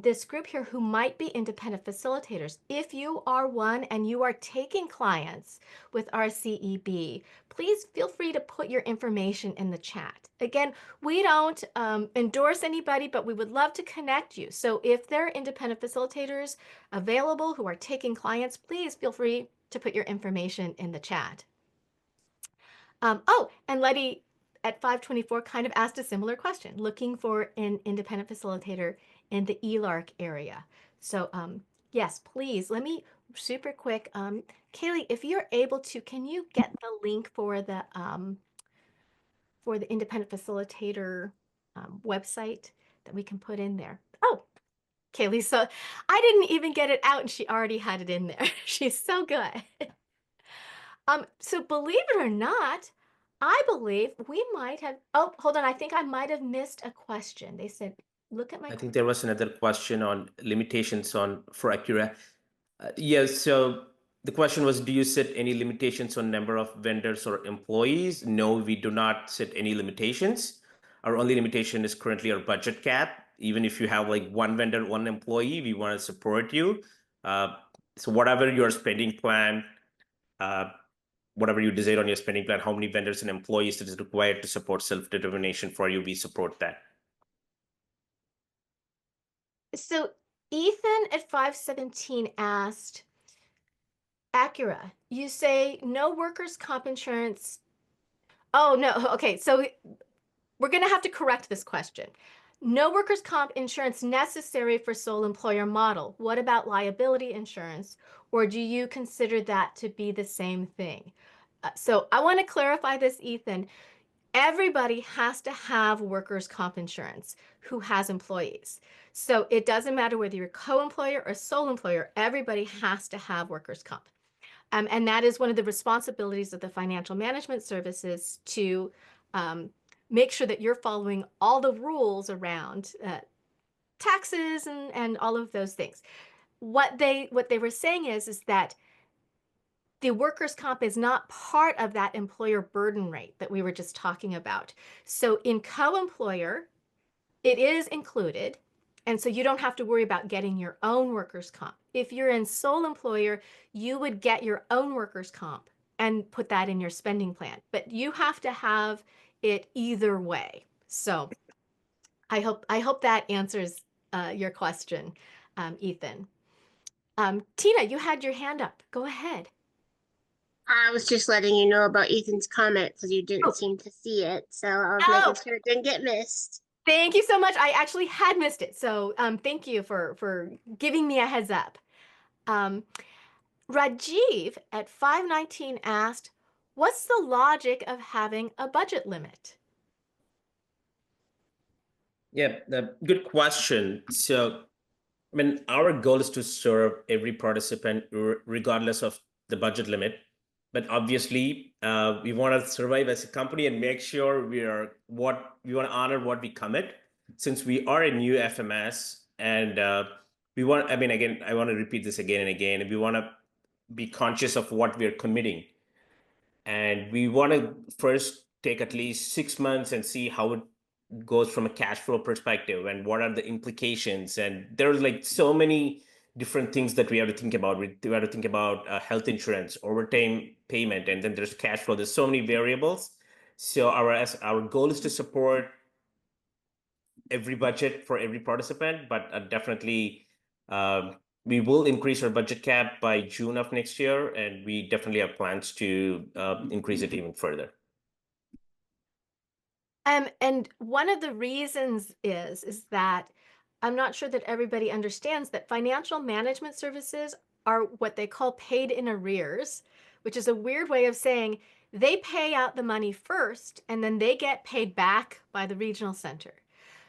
this group here who might be independent facilitators. If you are one and you are taking clients with our CEB, please feel free to put your information in the chat. Again, we don't endorse anybody, but we would love to connect you. So if there are independent facilitators available who are taking clients, please feel free to put your information in the chat. And Letty at 524 kind of asked a similar question, looking for an independent facilitator in the ELARC area. So yes, please, let me super quick. Kaylee, if you're able to, can you get the link for the independent facilitator website that we can put in there? Oh, Kaylee, so I didn't even get it out and she already had it in there. She's so good. So believe it or not, I believe we might have, oh, hold on. I think I might have missed a question. They said, look at my. I think there was another question on limitations for Accura. Yes, so the question was, do you set any limitations on number of vendors or employees? No, we do not set any limitations. Our only limitation is currently our budget cap. Even if you have like one vendor, one employee, we want to support you. So whatever your spending plan, whatever you decide on your spending plan, how many vendors and employees it is required to support self-determination for you, we support that. So Ethan at 517 asked, Accura, you say no workers' comp insurance. Oh, no. Okay. So we're going to have to correct this question. No workers' comp insurance necessary for sole employer model. What about liability insurance? Or do you consider that to be the same thing? So I want to clarify this, Ethan. Everybody has to have workers' comp insurance who has employees. So it doesn't matter whether you're co-employer or sole employer, everybody has to have workers' comp. And that is one of the responsibilities of the financial management services to make sure that you're following all the rules around taxes and all of those things. What they were saying is that the workers' comp is not part of that employer burden rate that we were just talking about. So in co-employer, it is included. And so you don't have to worry about getting your own workers' comp. If you're in sole employer, you would get your own workers' comp and put that in your spending plan. But you have to have it either way. So I hope that answers your question, Ethan. Tina, you had your hand up. Go ahead. I was just letting you know about Ethan's comment because you didn't seem to see it. So I was making sure it didn't get missed. Thank you so much. I actually had missed it. So thank you for giving me a heads up. Rajiv at 519 asked, what's the logic of having a budget limit? Yeah, good question. So, I mean, our goal is to serve every participant regardless of the budget limit. But obviously, we want to survive as a company and make sure we want to honor what we commit. Since we are a new FMS, and we want, I mean, again, I want to repeat this again and again, and we want to be conscious of what we're committing. And we want to first take at least 6 months and see how it goes from a cash flow perspective and what are the implications. And there's like so many different things that we have to think about. We have to think about health insurance, overtime payment, and then there's cash flow. There's so many variables. So our goal is to support every budget for every participant, but definitely we will increase our budget cap by June of next year, and we definitely have plans to increase it even further. And one of the reasons is that I'm not sure that everybody understands that financial management services are what they call paid in arrears, which is a weird way of saying they pay out the money first and then they get paid back by the regional center.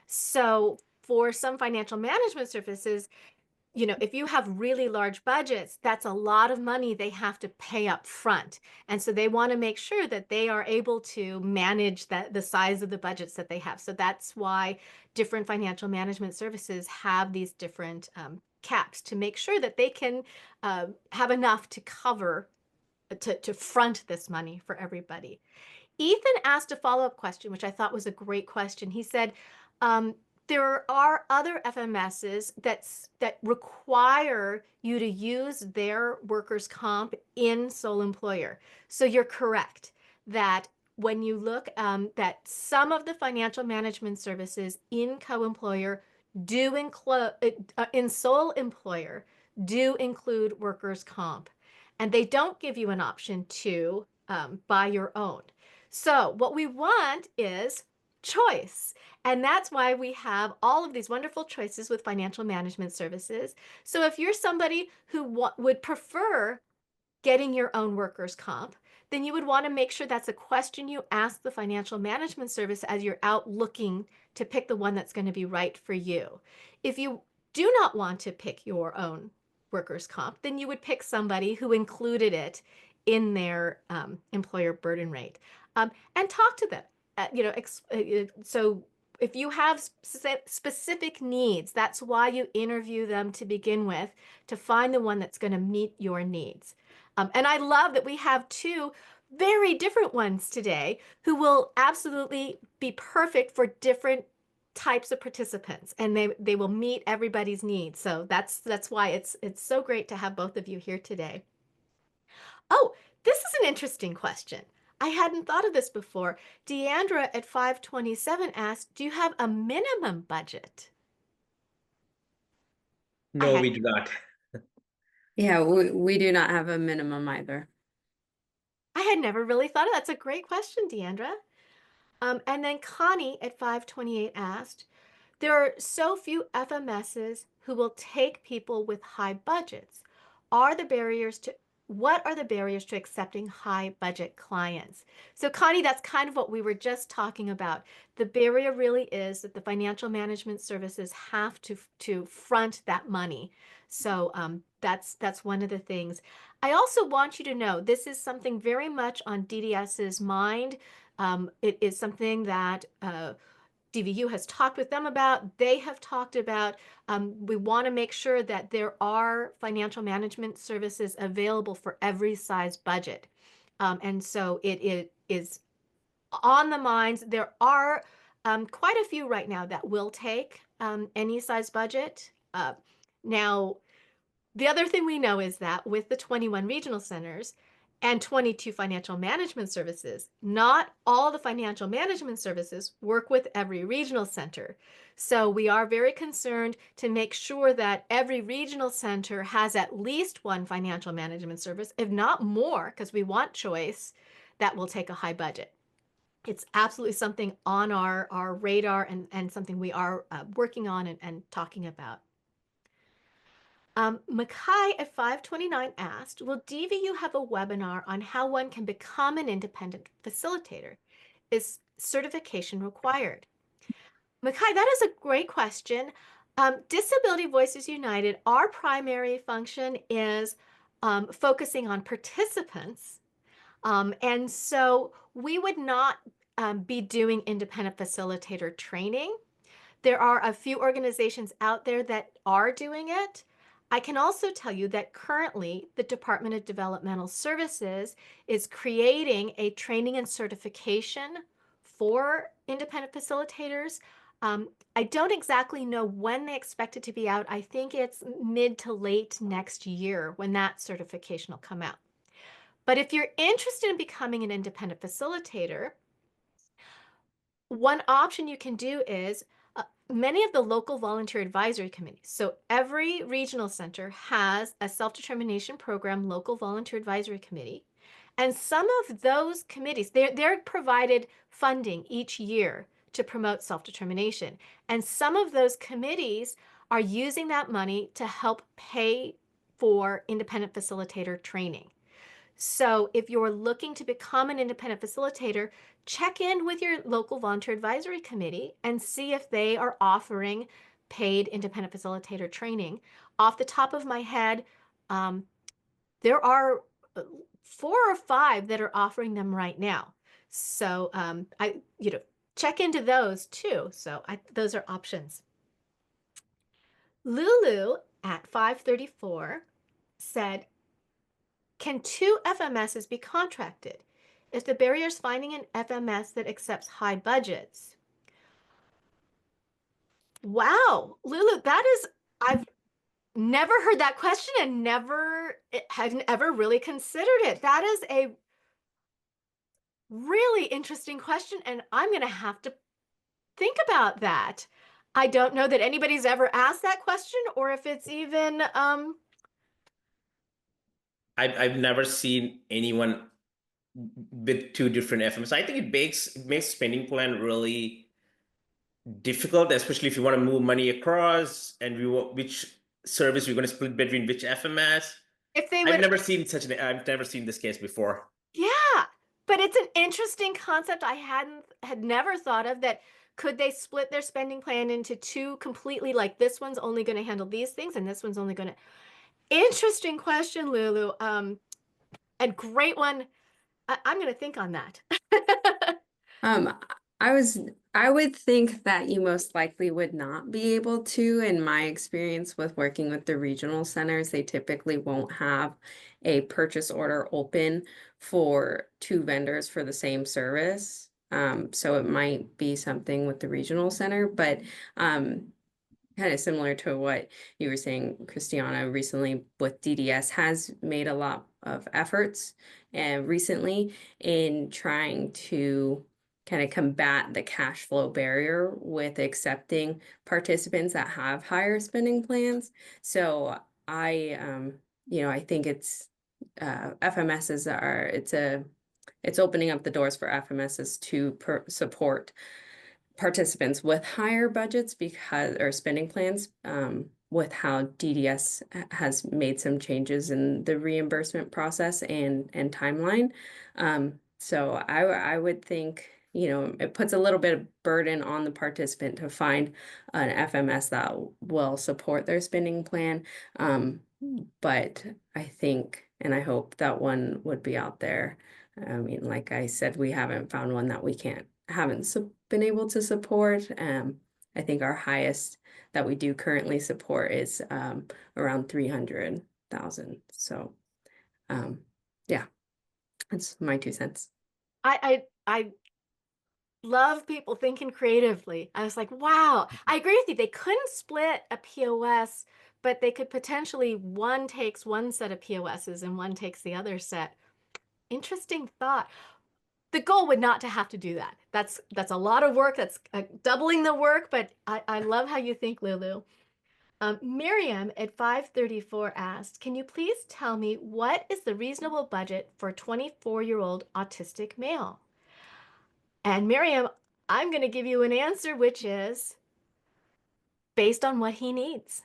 So for some financial management services, you know, if you have really large budgets, that's a lot of money they have to pay up front. And so they want to make sure that they are able to manage the size of the budgets that they have. So that's why different financial management services have these different caps to make sure that they can have enough to cover, to front this money for everybody. Ethan asked a follow-up question, which I thought was a great question. He said, there are other FMSs that require you to use their workers' comp in sole employer. So you're correct that when you look that some of the financial management services in co-employer do include in sole employer do include workers' comp, and they don't give you an option to buy your own. So what we want is choice. And that's why we have all of these wonderful choices with financial management services. So if you're somebody who would prefer getting your own workers' comp, then you would want to make sure that's a question you ask the financial management service as you're out looking to pick the one that's going to be right for you. If you do not want to pick your own workers' comp, then you would pick somebody who included it in their employer burden rate, and talk to them. So if you have specific needs, that's why you interview them to begin with, to find the one that's going to meet your needs. And I love that we have two very different ones today who will absolutely be perfect for different types of participants, and they will meet everybody's needs. So that's why it's so great to have both of you here today. Oh, this is an interesting question. I hadn't thought of this before. Deandra at 527 asked, do you have a minimum budget? No, we do not. Yeah, we do not have a minimum either. I had never really thought of that. That's a great question, Deandra. And then Connie at 528 asked, there are so few FMSs who will take people with high budgets. What are the barriers to accepting high budget clients? So Connie, that's kind of what we were just talking about. The barrier really is that the financial management services have to front that money. So that's one of the things. I also want you to know this is something very much on DDS's mind. It is something that DVU has talked with them about. They have talked about. We want to make sure that there are financial management services available for every size budget. And so it is on the minds. There are quite a few right now that will take any size budget. Now, the other thing we know is that with the 21 regional centers and 22 financial management services, not all the financial management services work with every regional center. So we are very concerned to make sure that every regional center has at least one financial management service, if not more, because we want choice that will take a high budget. It's absolutely something on our radar and something we are working on and talking about. Makai at 529 asked, will DVU have a webinar on how one can become an independent facilitator? Is certification required? Makai, that is a great question. Disability Voices United, our primary function is focusing on participants. And so we would not be doing independent facilitator training. There are a few organizations out there that are doing it. I can also tell you that currently the Department of Developmental Services is creating a training and certification for independent facilitators. I don't exactly know when they expect it to be out. I think it's mid to late next year when that certification will come out. But if you're interested in becoming an independent facilitator, one option you can do is many of the local volunteer advisory committees. So every regional center has a self-determination program local volunteer advisory committee. And some of those committees, they're provided funding each year to promote self-determination. And some of those committees are using that money to help pay for independent facilitator training. So if you're looking to become an independent facilitator, check in with your local volunteer advisory committee and see if they are offering paid independent facilitator training. off the top of my head, there are 4 or 5 that are offering them right now. So check into those too. So those are options. Lulu at 534 said, can 2 FMSs be contracted? If the barrier is finding an FMS that accepts high budgets. Wow, Lulu, I've never heard that question and hadn't ever really considered it. That is a really interesting question, and I'm going to have to think about that. I don't know that anybody's ever asked that question, or if it's even I've never seen anyone with 2 different FMS. I think it makes spending plan really difficult, especially if you want to move money across and which service you're going to split between which FMS. if they would. I've never seen this case before. Yeah, but it's an interesting concept I had never thought of, that could they split their spending plan into 2 completely, like this one's only going to handle these things and this one's only going to. Interesting question, Lulu. A great one. I'm going to think on that. Um, I would think that you most likely would not be able to. In my experience with working with the regional centers, they typically won't have a purchase order open for 2 vendors for the same service. So it might be something with the regional center, but kind of similar to what you were saying, Christiana, recently with DDS has made a lot of efforts recently in trying to kind of combat the cash flow barrier with accepting participants that have higher spending plans. So I think it's it's opening up the doors for FMSs to support participants with higher budgets or spending plans, with how DDS has made some changes in the reimbursement process and timeline. So I would think, it puts a little bit of burden on the participant to find an FMS that will support their spending plan. But I think, and I hope that one would be out there. I mean, like I said, we haven't found one that we haven't been able to support. I think our highest that we do currently support is around 300,000. So yeah, that's my 2 cents. I love people thinking creatively. I was like, wow, I agree with you. They couldn't split a POS, but they could potentially, one takes one set of POSs and one takes the other set. Interesting thought. The goal would not to have to do that. That's a lot of work. That's doubling the work, but I love how you think, Lulu. Miriam at 534 asked, can you please tell me what is the reasonable budget for a 24-year-old autistic male? And Miriam, I'm going to give you an answer, which is based on what he needs.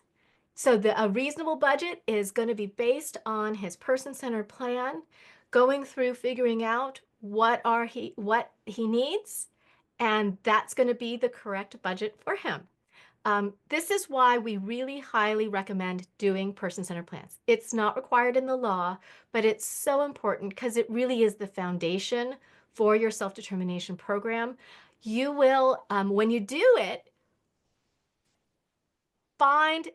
So a reasonable budget is going to be based on his person-centered plan, going through figuring out what he needs, and that's going to be the correct budget for him. This is why we really highly recommend doing person-centered plans. It's not required in the law, but it's so important because it really is the foundation for your self-determination program. You will, when you do it, find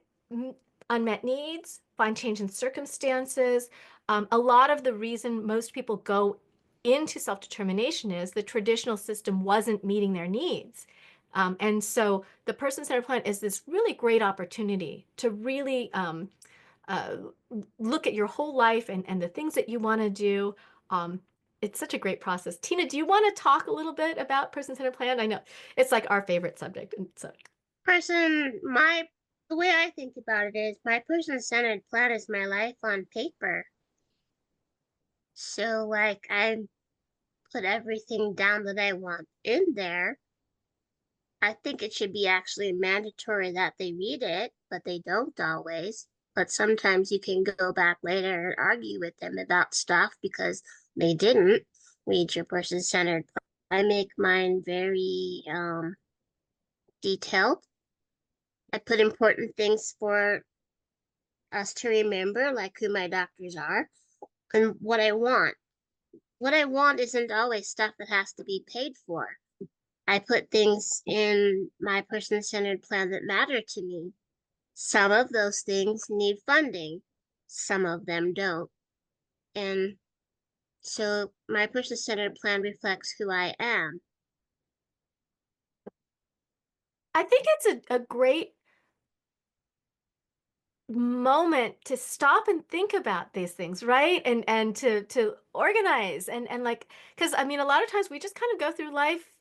unmet needs, find change in circumstances. A lot of the reason most people go into self-determination is the traditional system wasn't meeting their needs. And so the person-centered plan is this really great opportunity to really look at your whole life and the things that you want to do. It's such a great process. Tina, do you want to talk a little bit about person-centered plan? I know it's like our favorite subject. And so the way I think about it is my person-centered plan is my life on paper. So like I put everything down that I want in there. I think it should be actually mandatory that they read it, but they don't always. But sometimes you can go back later and argue with them about stuff because they didn't read your person-centered plan. I make mine very detailed. I put important things for us to remember, like who my doctors are and what I want. What I want isn't always stuff that has to be paid for. I put things in my person-centered plan that matter to me. Some of those things need funding, some of them don't. And so my person-centered plan reflects who I am. I think it's a great moment to stop and think about these things, right? And to organize and like, because I mean, a lot of times we just kind of go through life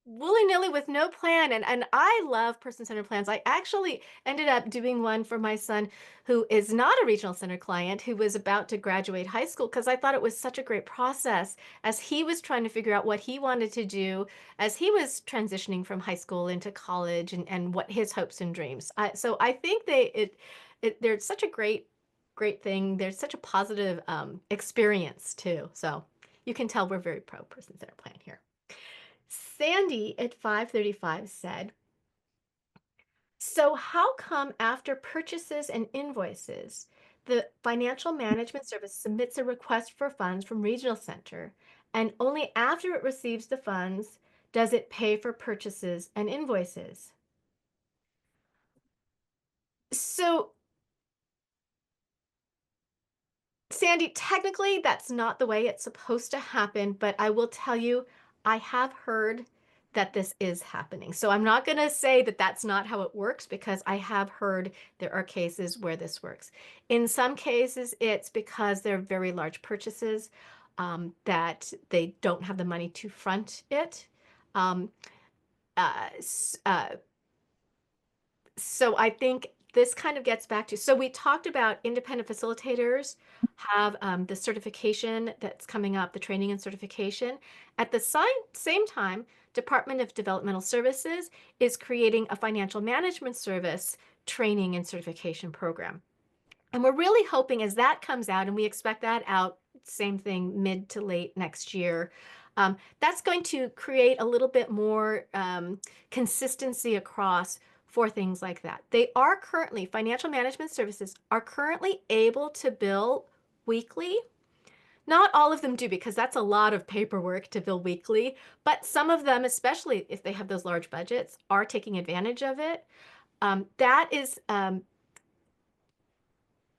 willy-nilly with no plan, and I love person-centered plans. I actually ended up doing one for my son who is not a regional center client, who was about to graduate high school, because I thought it was such a great process as he was trying to figure out what he wanted to do as he was transitioning from high school into college, and what his hopes and dreams. So I think they're such a great thing. There's such a positive experience too. So you can tell we're very pro person-centered plan here. Sandy at 535 said, so how come after purchases and invoices, the financial management service submits a request for funds from regional center, and only after it receives the funds does it pay for purchases and invoices? So Sandy, technically, that's not the way it's supposed to happen, but I will tell you, I have heard that this is happening. So I'm not going to say that that's not how it works, because I have heard there are cases where this works. In some cases, it's because they're very large purchases, that they don't have the money to front it. Um, uh, s- uh, so I think this kind of gets back to, so we talked about independent facilitators have the certification that's coming up, the training and certification. At the same time, Department of Developmental Services is creating a financial management service training and certification program. And we're really hoping as that comes out, and we expect that out, same thing, mid to late next year, that's going to create a little bit more consistency across for things like that. They are currently, financial management services are currently able to bill weekly. Not all of them do, because that's a lot of paperwork to bill weekly, but some of them, especially if they have those large budgets, are taking advantage of it. That is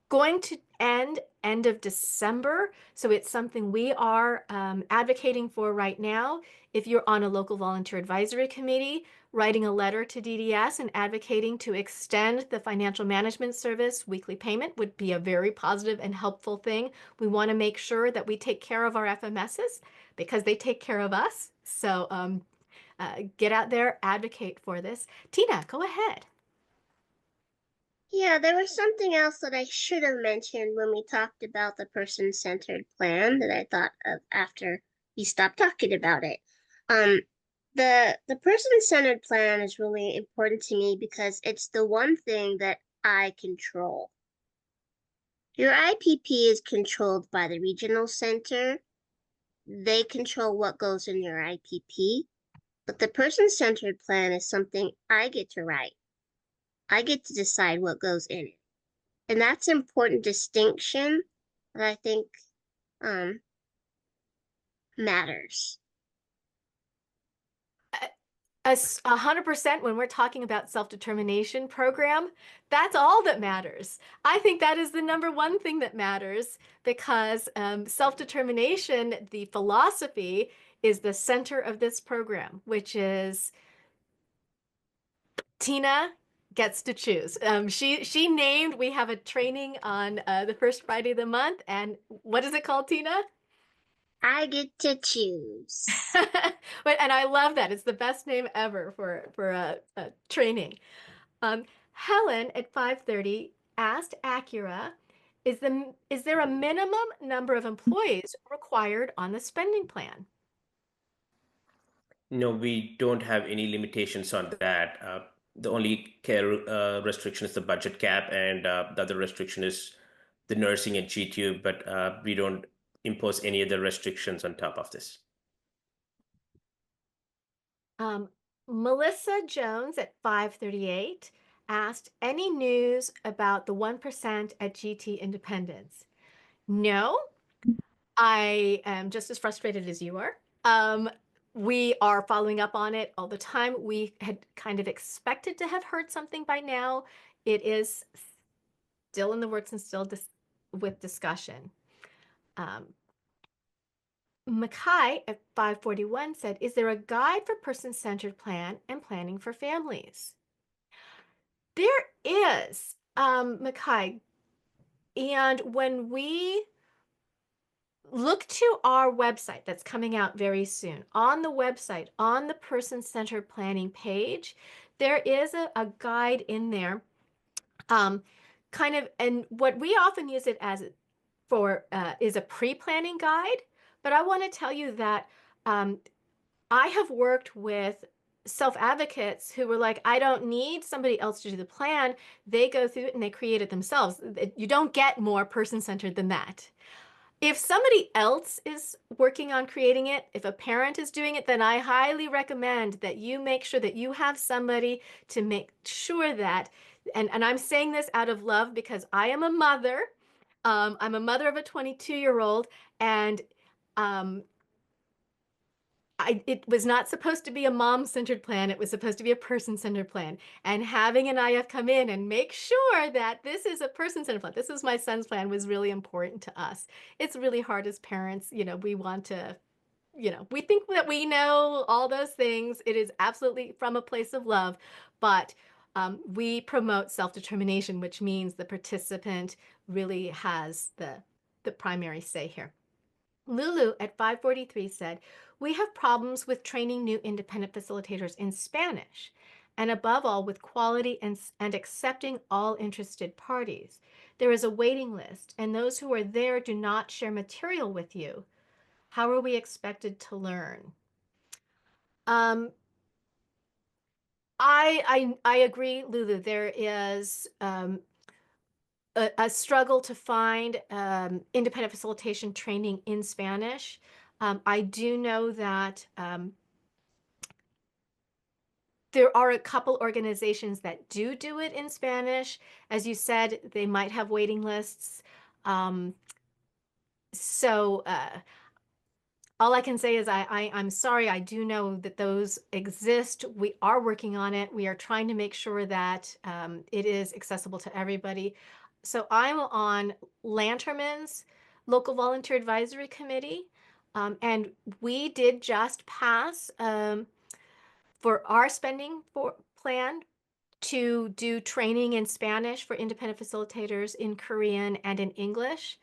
going to end of December. So it's something we are advocating for right now. If you're on a local volunteer advisory committee, writing a letter to DDS and advocating to extend the financial management service weekly payment would be a very positive and helpful thing. We want to make sure that we take care of our FMSs because they take care of us. So get out there, advocate for this. Tina, go ahead. Yeah, there was something else that I should have mentioned when we talked about the person-centered plan that I thought of after we stopped talking about it. Um, the person-centered plan is really important to me because it's the one thing that I control. Your IPP is controlled by the regional center. They control what goes in your IPP, but the person-centered plan is something I get to write. I get to decide what goes in it. And that's an important distinction that I think matters. 100% when we're talking about self-determination program, that's all that matters. I think that is the number one thing that matters, because self-determination, the philosophy, is the center of this program, which is Tina gets to choose. She named, we have a training on the first Friday of the month, and what is it called, Tina? I get to choose. And I love that. It's the best name ever for a training. Helen at 5:30 asked Accura, is there a minimum number of employees required on the spending plan? No, we don't have any limitations on that. The only care restriction is the budget cap, and the other restriction is the nursing and GTU, but we don't impose any other restrictions on top of this. Melissa Jones at 5:38 asked, any news about the 1% at GT Independence? No, I am just as frustrated as you are. We are following up on it all the time. We had kind of expected to have heard something by now. It is still in the works and still with discussion. Mackay at 541 said, is there a guide for person-centered plan and planning for families? There is, Mackay. And when we look to our website that's coming out very soon, on the website, on the person-centered planning page, there is a guide in there, kind of, and what we often use it as for is a pre-planning guide. But I want to tell you that I have worked with self-advocates who were like, I don't need somebody else to do the plan. They go through it and they create it themselves. You don't get more person-centered than that. If somebody else is working on creating it, if a parent is doing it, then I highly recommend that you make sure that you have somebody to make sure that, and I'm saying this out of love because I am a mother. I'm a mother of a 22-year-old, and it was not supposed to be a mom-centered plan. It was supposed to be a person-centered plan. And having an IF come in and make sure that this is a person-centered plan, this is my son's plan, was really important to us. It's really hard as parents. We want to, we think that we know all those things. It is absolutely from a place of love, but we promote self-determination, which means the participant really has the primary say here. Lulu at 543 said, we have problems with training new independent facilitators in Spanish, and above all, with quality and accepting all interested parties. There is a waiting list, and those who are there do not share material with you. How are we expected to learn? I agree, Lulu. There is a struggle to find independent facilitation training in Spanish. I do know that there are a couple organizations that do it in Spanish. As you said, they might have waiting lists. So all I can say is I'm sorry. I do know that those exist. We are working on it. We are trying to make sure that it is accessible to everybody. So I'm on Lanterman's Local Volunteer Advisory Committee, and we did just pass for our spending plan to do training in Spanish for independent facilitators, in Korean and in English.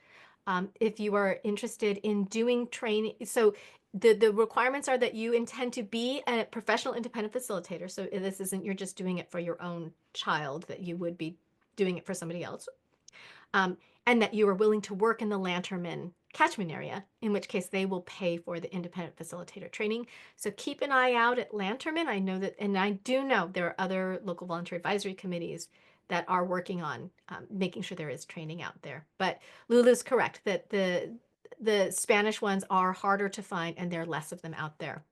If you are interested in doing training, so the requirements are that you intend to be a professional independent facilitator. So this isn't you're just doing it for your own child, that you would be doing it for somebody else. And that you are willing to work in the Lanterman catchment area, in which case they will pay for the independent facilitator training. So keep an eye out at Lanterman. I know that, and I do know there are other local volunteer advisory committees that are working on making sure there is training out there. But Lulu's correct that the Spanish ones are harder to find and there are less of them out there.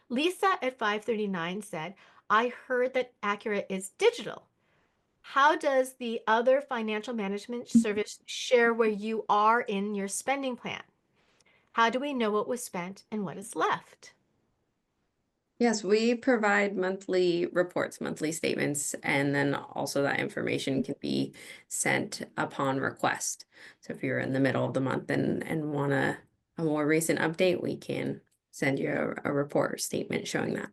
Lisa at 539 said, I heard that Accura is digital. How does the other financial management service share where you are in your spending plan? How do we know what was spent and what is left? Yes, we provide monthly reports, monthly statements, and then also that information can be sent upon request. So if you're in the middle of the month and want a more recent update, we can send you a report or statement showing that.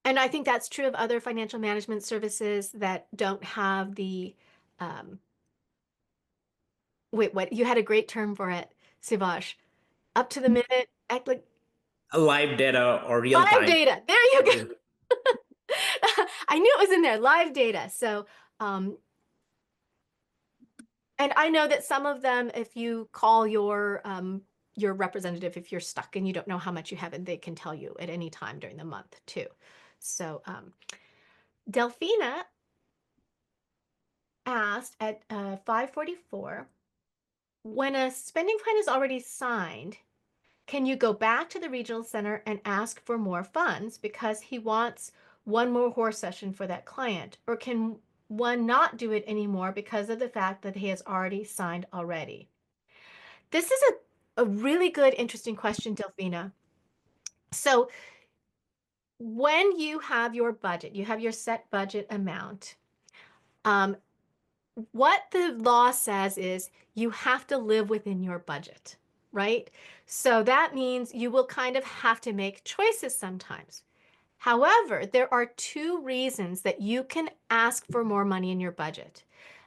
And I think that's true of other financial management services that don't have the, wait, what? You had a great term for it, Subash. Up to the minute, act like Live data or real live time. data. There you go. I knew it was in there, live data. So, and I know that some of them, if you call your representative, if you're stuck and you don't know how much you have, and they can tell you at any time during the month too. So, Delphina asked at 544, when a spending plan is already signed, can you go back to the regional center and ask for more funds because he wants one more horse session for that client? Or can one not do it anymore because of the fact that he has already signed already? This is a really good, interesting question, Delphina. So when you have your budget, you have your set budget amount, what the law says is you have to live within your budget, right? So that means you will kind of have to make choices sometimes. However, there are two reasons that you can ask for more money in your budget.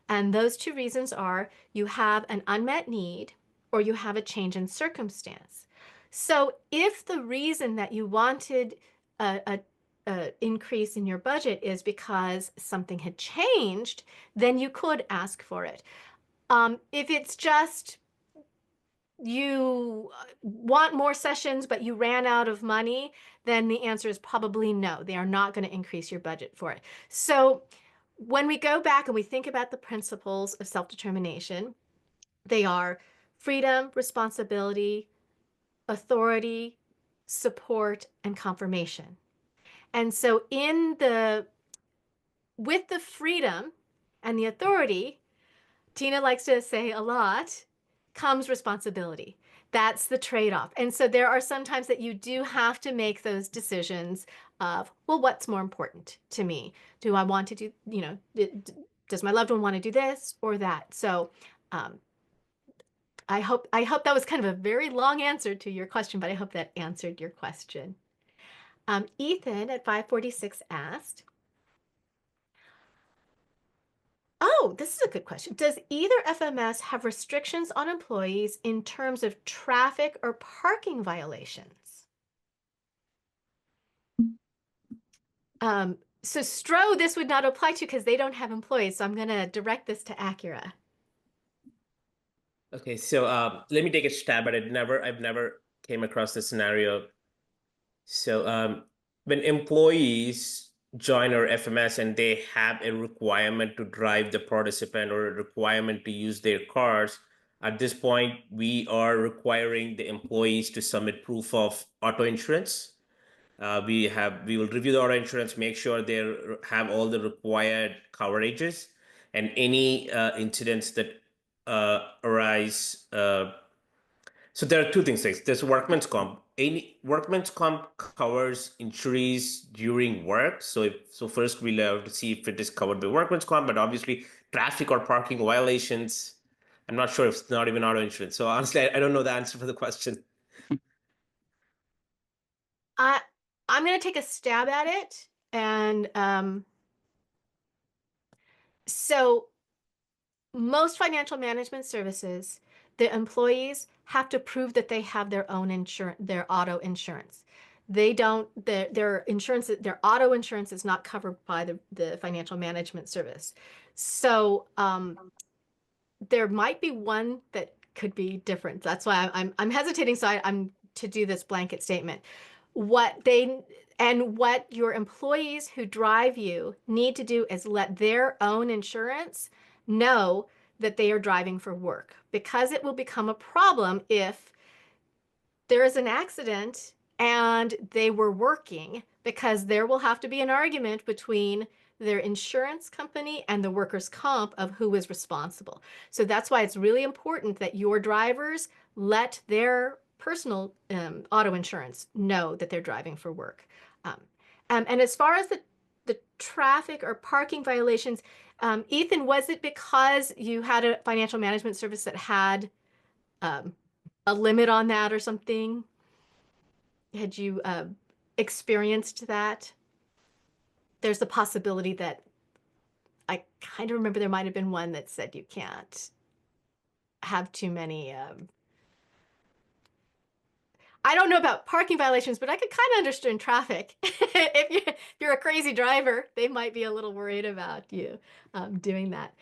And those two reasons are you have an unmet need or you have a change in circumstance. So if the reason that you wanted a increase in your budget is because something had changed, then you could ask for it. If it's just you want more sessions, but you ran out of money, then the answer is probably no. They are not going to increase your budget for it. So when we go back and we think about the principles of self-determination, they are freedom, responsibility, authority, support, and confirmation. And so with the freedom and the authority, Tina likes to say a lot, comes responsibility. That's the trade-off. And so there are some times that you do have to make those decisions of, well, what's more important to me? Do I want to do, does my loved one want to do this or that? So I hope that was kind of a very long answer to your question, but I hope that answered your question. Ethan at 546 asked, oh, this is a good question. Does either FMS have restrictions on employees in terms of traffic or parking violations? So STRO, this would not apply to because they don't have employees. So I'm going to direct this to Accura. Okay, so let me take a stab at it. I've never came across this scenario. So when employees join our FMS and they have a requirement to drive the participant or a requirement to use their cars, at this point, we are requiring the employees to submit proof of auto insurance. We will review the auto insurance, make sure they have all the required coverages, and any incidents that arise. So there are two things. There's workman's comp. Any workman's comp covers injuries during work. So first we'll have to see if it is covered by workman's comp, but obviously traffic or parking violations, I'm not sure if it's not even auto insurance. So honestly, I don't know the answer for the question. I'm going to take a stab at it. And so most financial management services, the employees have to prove that they have their own insurance, their auto insurance. They don't, their insurance, their auto insurance is not covered by the financial management service. So there might be one that could be different. That's why I'm hesitating. So I'm to do this blanket statement. What your employees who drive you need to do is let their own insurance know that they are driving for work, because it will become a problem if there is an accident and they were working, because there will have to be an argument between their insurance company and the workers' comp of who is responsible. So that's why it's really important that your drivers let their personal auto insurance know that they're driving for work. And as far as the traffic or parking violations, Ethan, was it because you had a financial management service that had a limit on that or something? Had you experienced that? There's a possibility that I kind of remember there might have been one that said you can't have too many. I don't know about parking violations, but I could kind of understand traffic. If you're a crazy driver, they might be a little worried about you doing that.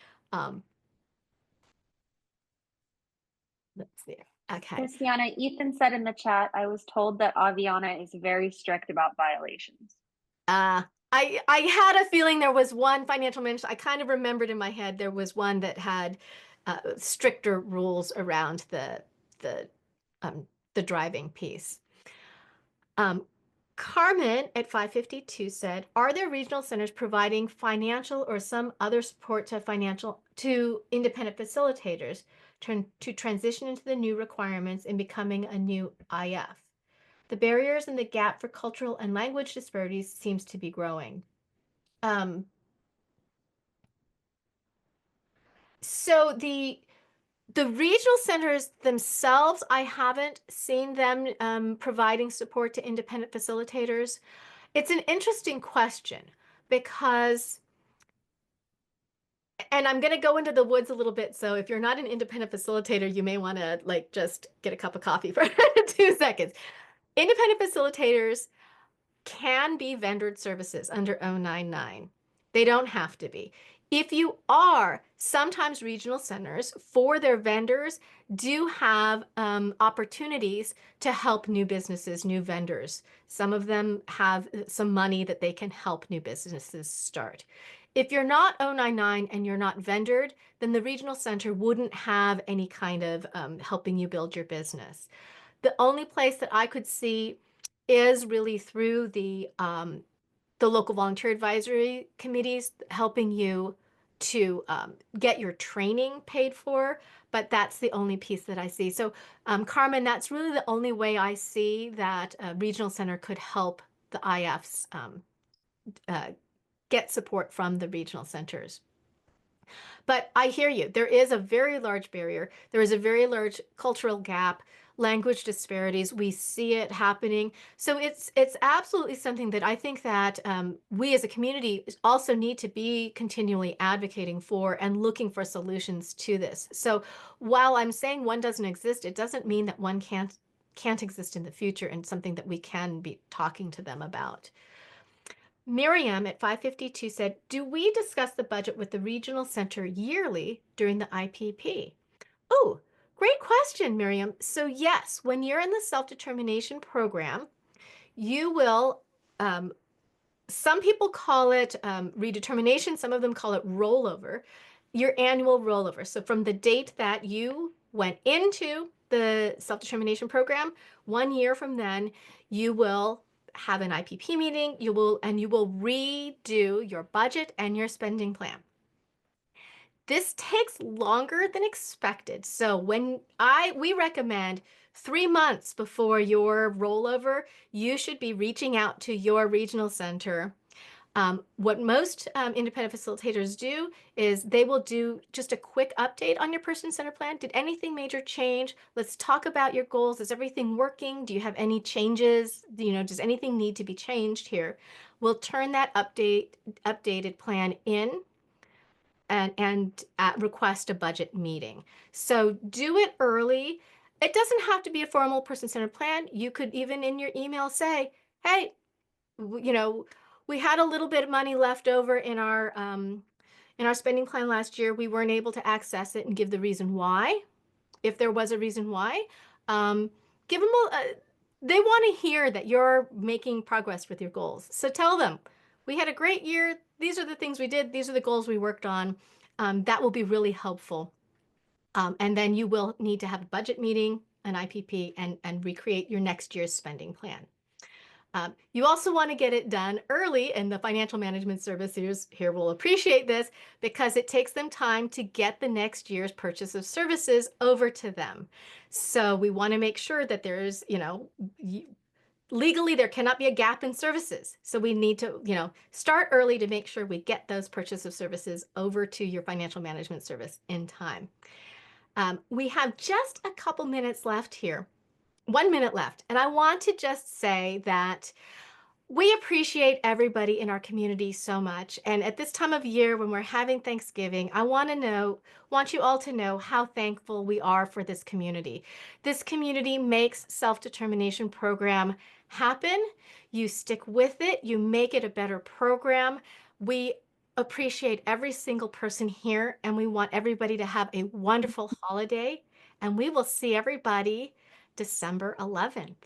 Let's see. Okay. Christiana, Ethan said in the chat, I was told that Aviana is very strict about violations. I had a feeling there was one financial manager. I kind of remembered in my head there was one that had stricter rules around the the driving piece. Carmen at 552 said, are there regional centers providing financial or some other support to independent facilitators to transition into the new requirements and becoming a new IF? The barriers and the gap for cultural and language disparities seems to be growing. So the regional centers themselves, I haven't seen them providing support to independent facilitators. It's an interesting question because, and I'm going to go into the woods a little bit. So if you're not an independent facilitator, you may want to like just get a cup of coffee for 2 seconds. Independent facilitators can be vendored services under 099. They don't have to be. If you are, sometimes regional centers for their vendors do have opportunities to help new businesses, new vendors. Some of them have some money that they can help new businesses start. If you're not 099 and you're not vendored, then the regional center wouldn't have any kind of helping you build your business. The only place that I could see is really through the local volunteer advisory committees helping you to get your training paid for, but that's the only piece that I see. So Carmen, that's really the only way I see that a regional center could help the IFs get support from the regional centers. But I hear you. There is a very large barrier. There is a very large cultural gap, language disparities. We see it happening. So it's absolutely something that I think that we as a community also need to be continually advocating for and looking for solutions to this. So while I'm saying one doesn't exist, it doesn't mean that one can't exist in the future and something that we can be talking to them about. Miriam at 552 said, do we discuss the budget with the regional center yearly during the IPP? Oh, great question, Miriam. So yes, when you're in the self-determination program, you will, some people call it redetermination, some of them call it rollover, your annual rollover. So from the date that you went into the self-determination program, 1 year from then, you will have an IPP meeting, you will redo your budget and your spending plan. This takes longer than expected. So we recommend 3 months before your rollover, you should be reaching out to your regional center. What most independent facilitators do is they will do just a quick update on your person-centered plan. Did anything major change? Let's talk about your goals. Is everything working? Do you have any changes? Does anything need to be changed here? We'll turn that updated plan in and request a budget meeting. So do it early. It doesn't have to be a formal person-centered plan. You could even in your email say, hey, we had a little bit of money left over in our spending plan last year. We weren't able to access it and give the reason why, if there was a reason why. Give them they want to hear that you're making progress with your goals. So tell them, we had a great year. These are the things we did. These are the goals we worked on. That will be really helpful. And then you will need to have a budget meeting, an IPP, and recreate your next year's spending plan. You also want to get it done early, and the financial management services here will appreciate this because it takes them time to get the next year's purchase of services over to them. So we want to make sure that there's, legally there cannot be a gap in services. So we need to, start early to make sure we get those purchase of services over to your financial management service in time. We have just a couple minutes left here. 1 minute left. And I want to just say that we appreciate everybody in our community so much. And at this time of year when we're having Thanksgiving, I want you all to know how thankful we are for this community. This community makes self-determination program happen. You stick with it, you make it a better program. We appreciate every single person here, and we want everybody to have a wonderful holiday. And we will see everybody December 11th.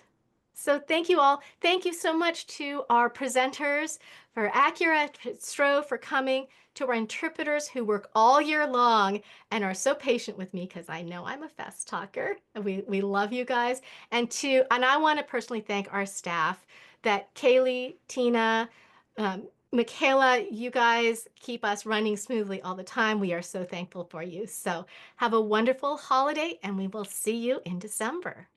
So thank you all. Thank you so much to our presenters, for Accura, STRO for coming, to our interpreters who work all year long and are so patient with me because I know I'm a fast talker. We love you guys. And I want to personally thank our staff, that Kaylee, Tina, Michaela, you guys keep us running smoothly all the time. We are so thankful for you. So have a wonderful holiday, and we will see you in December.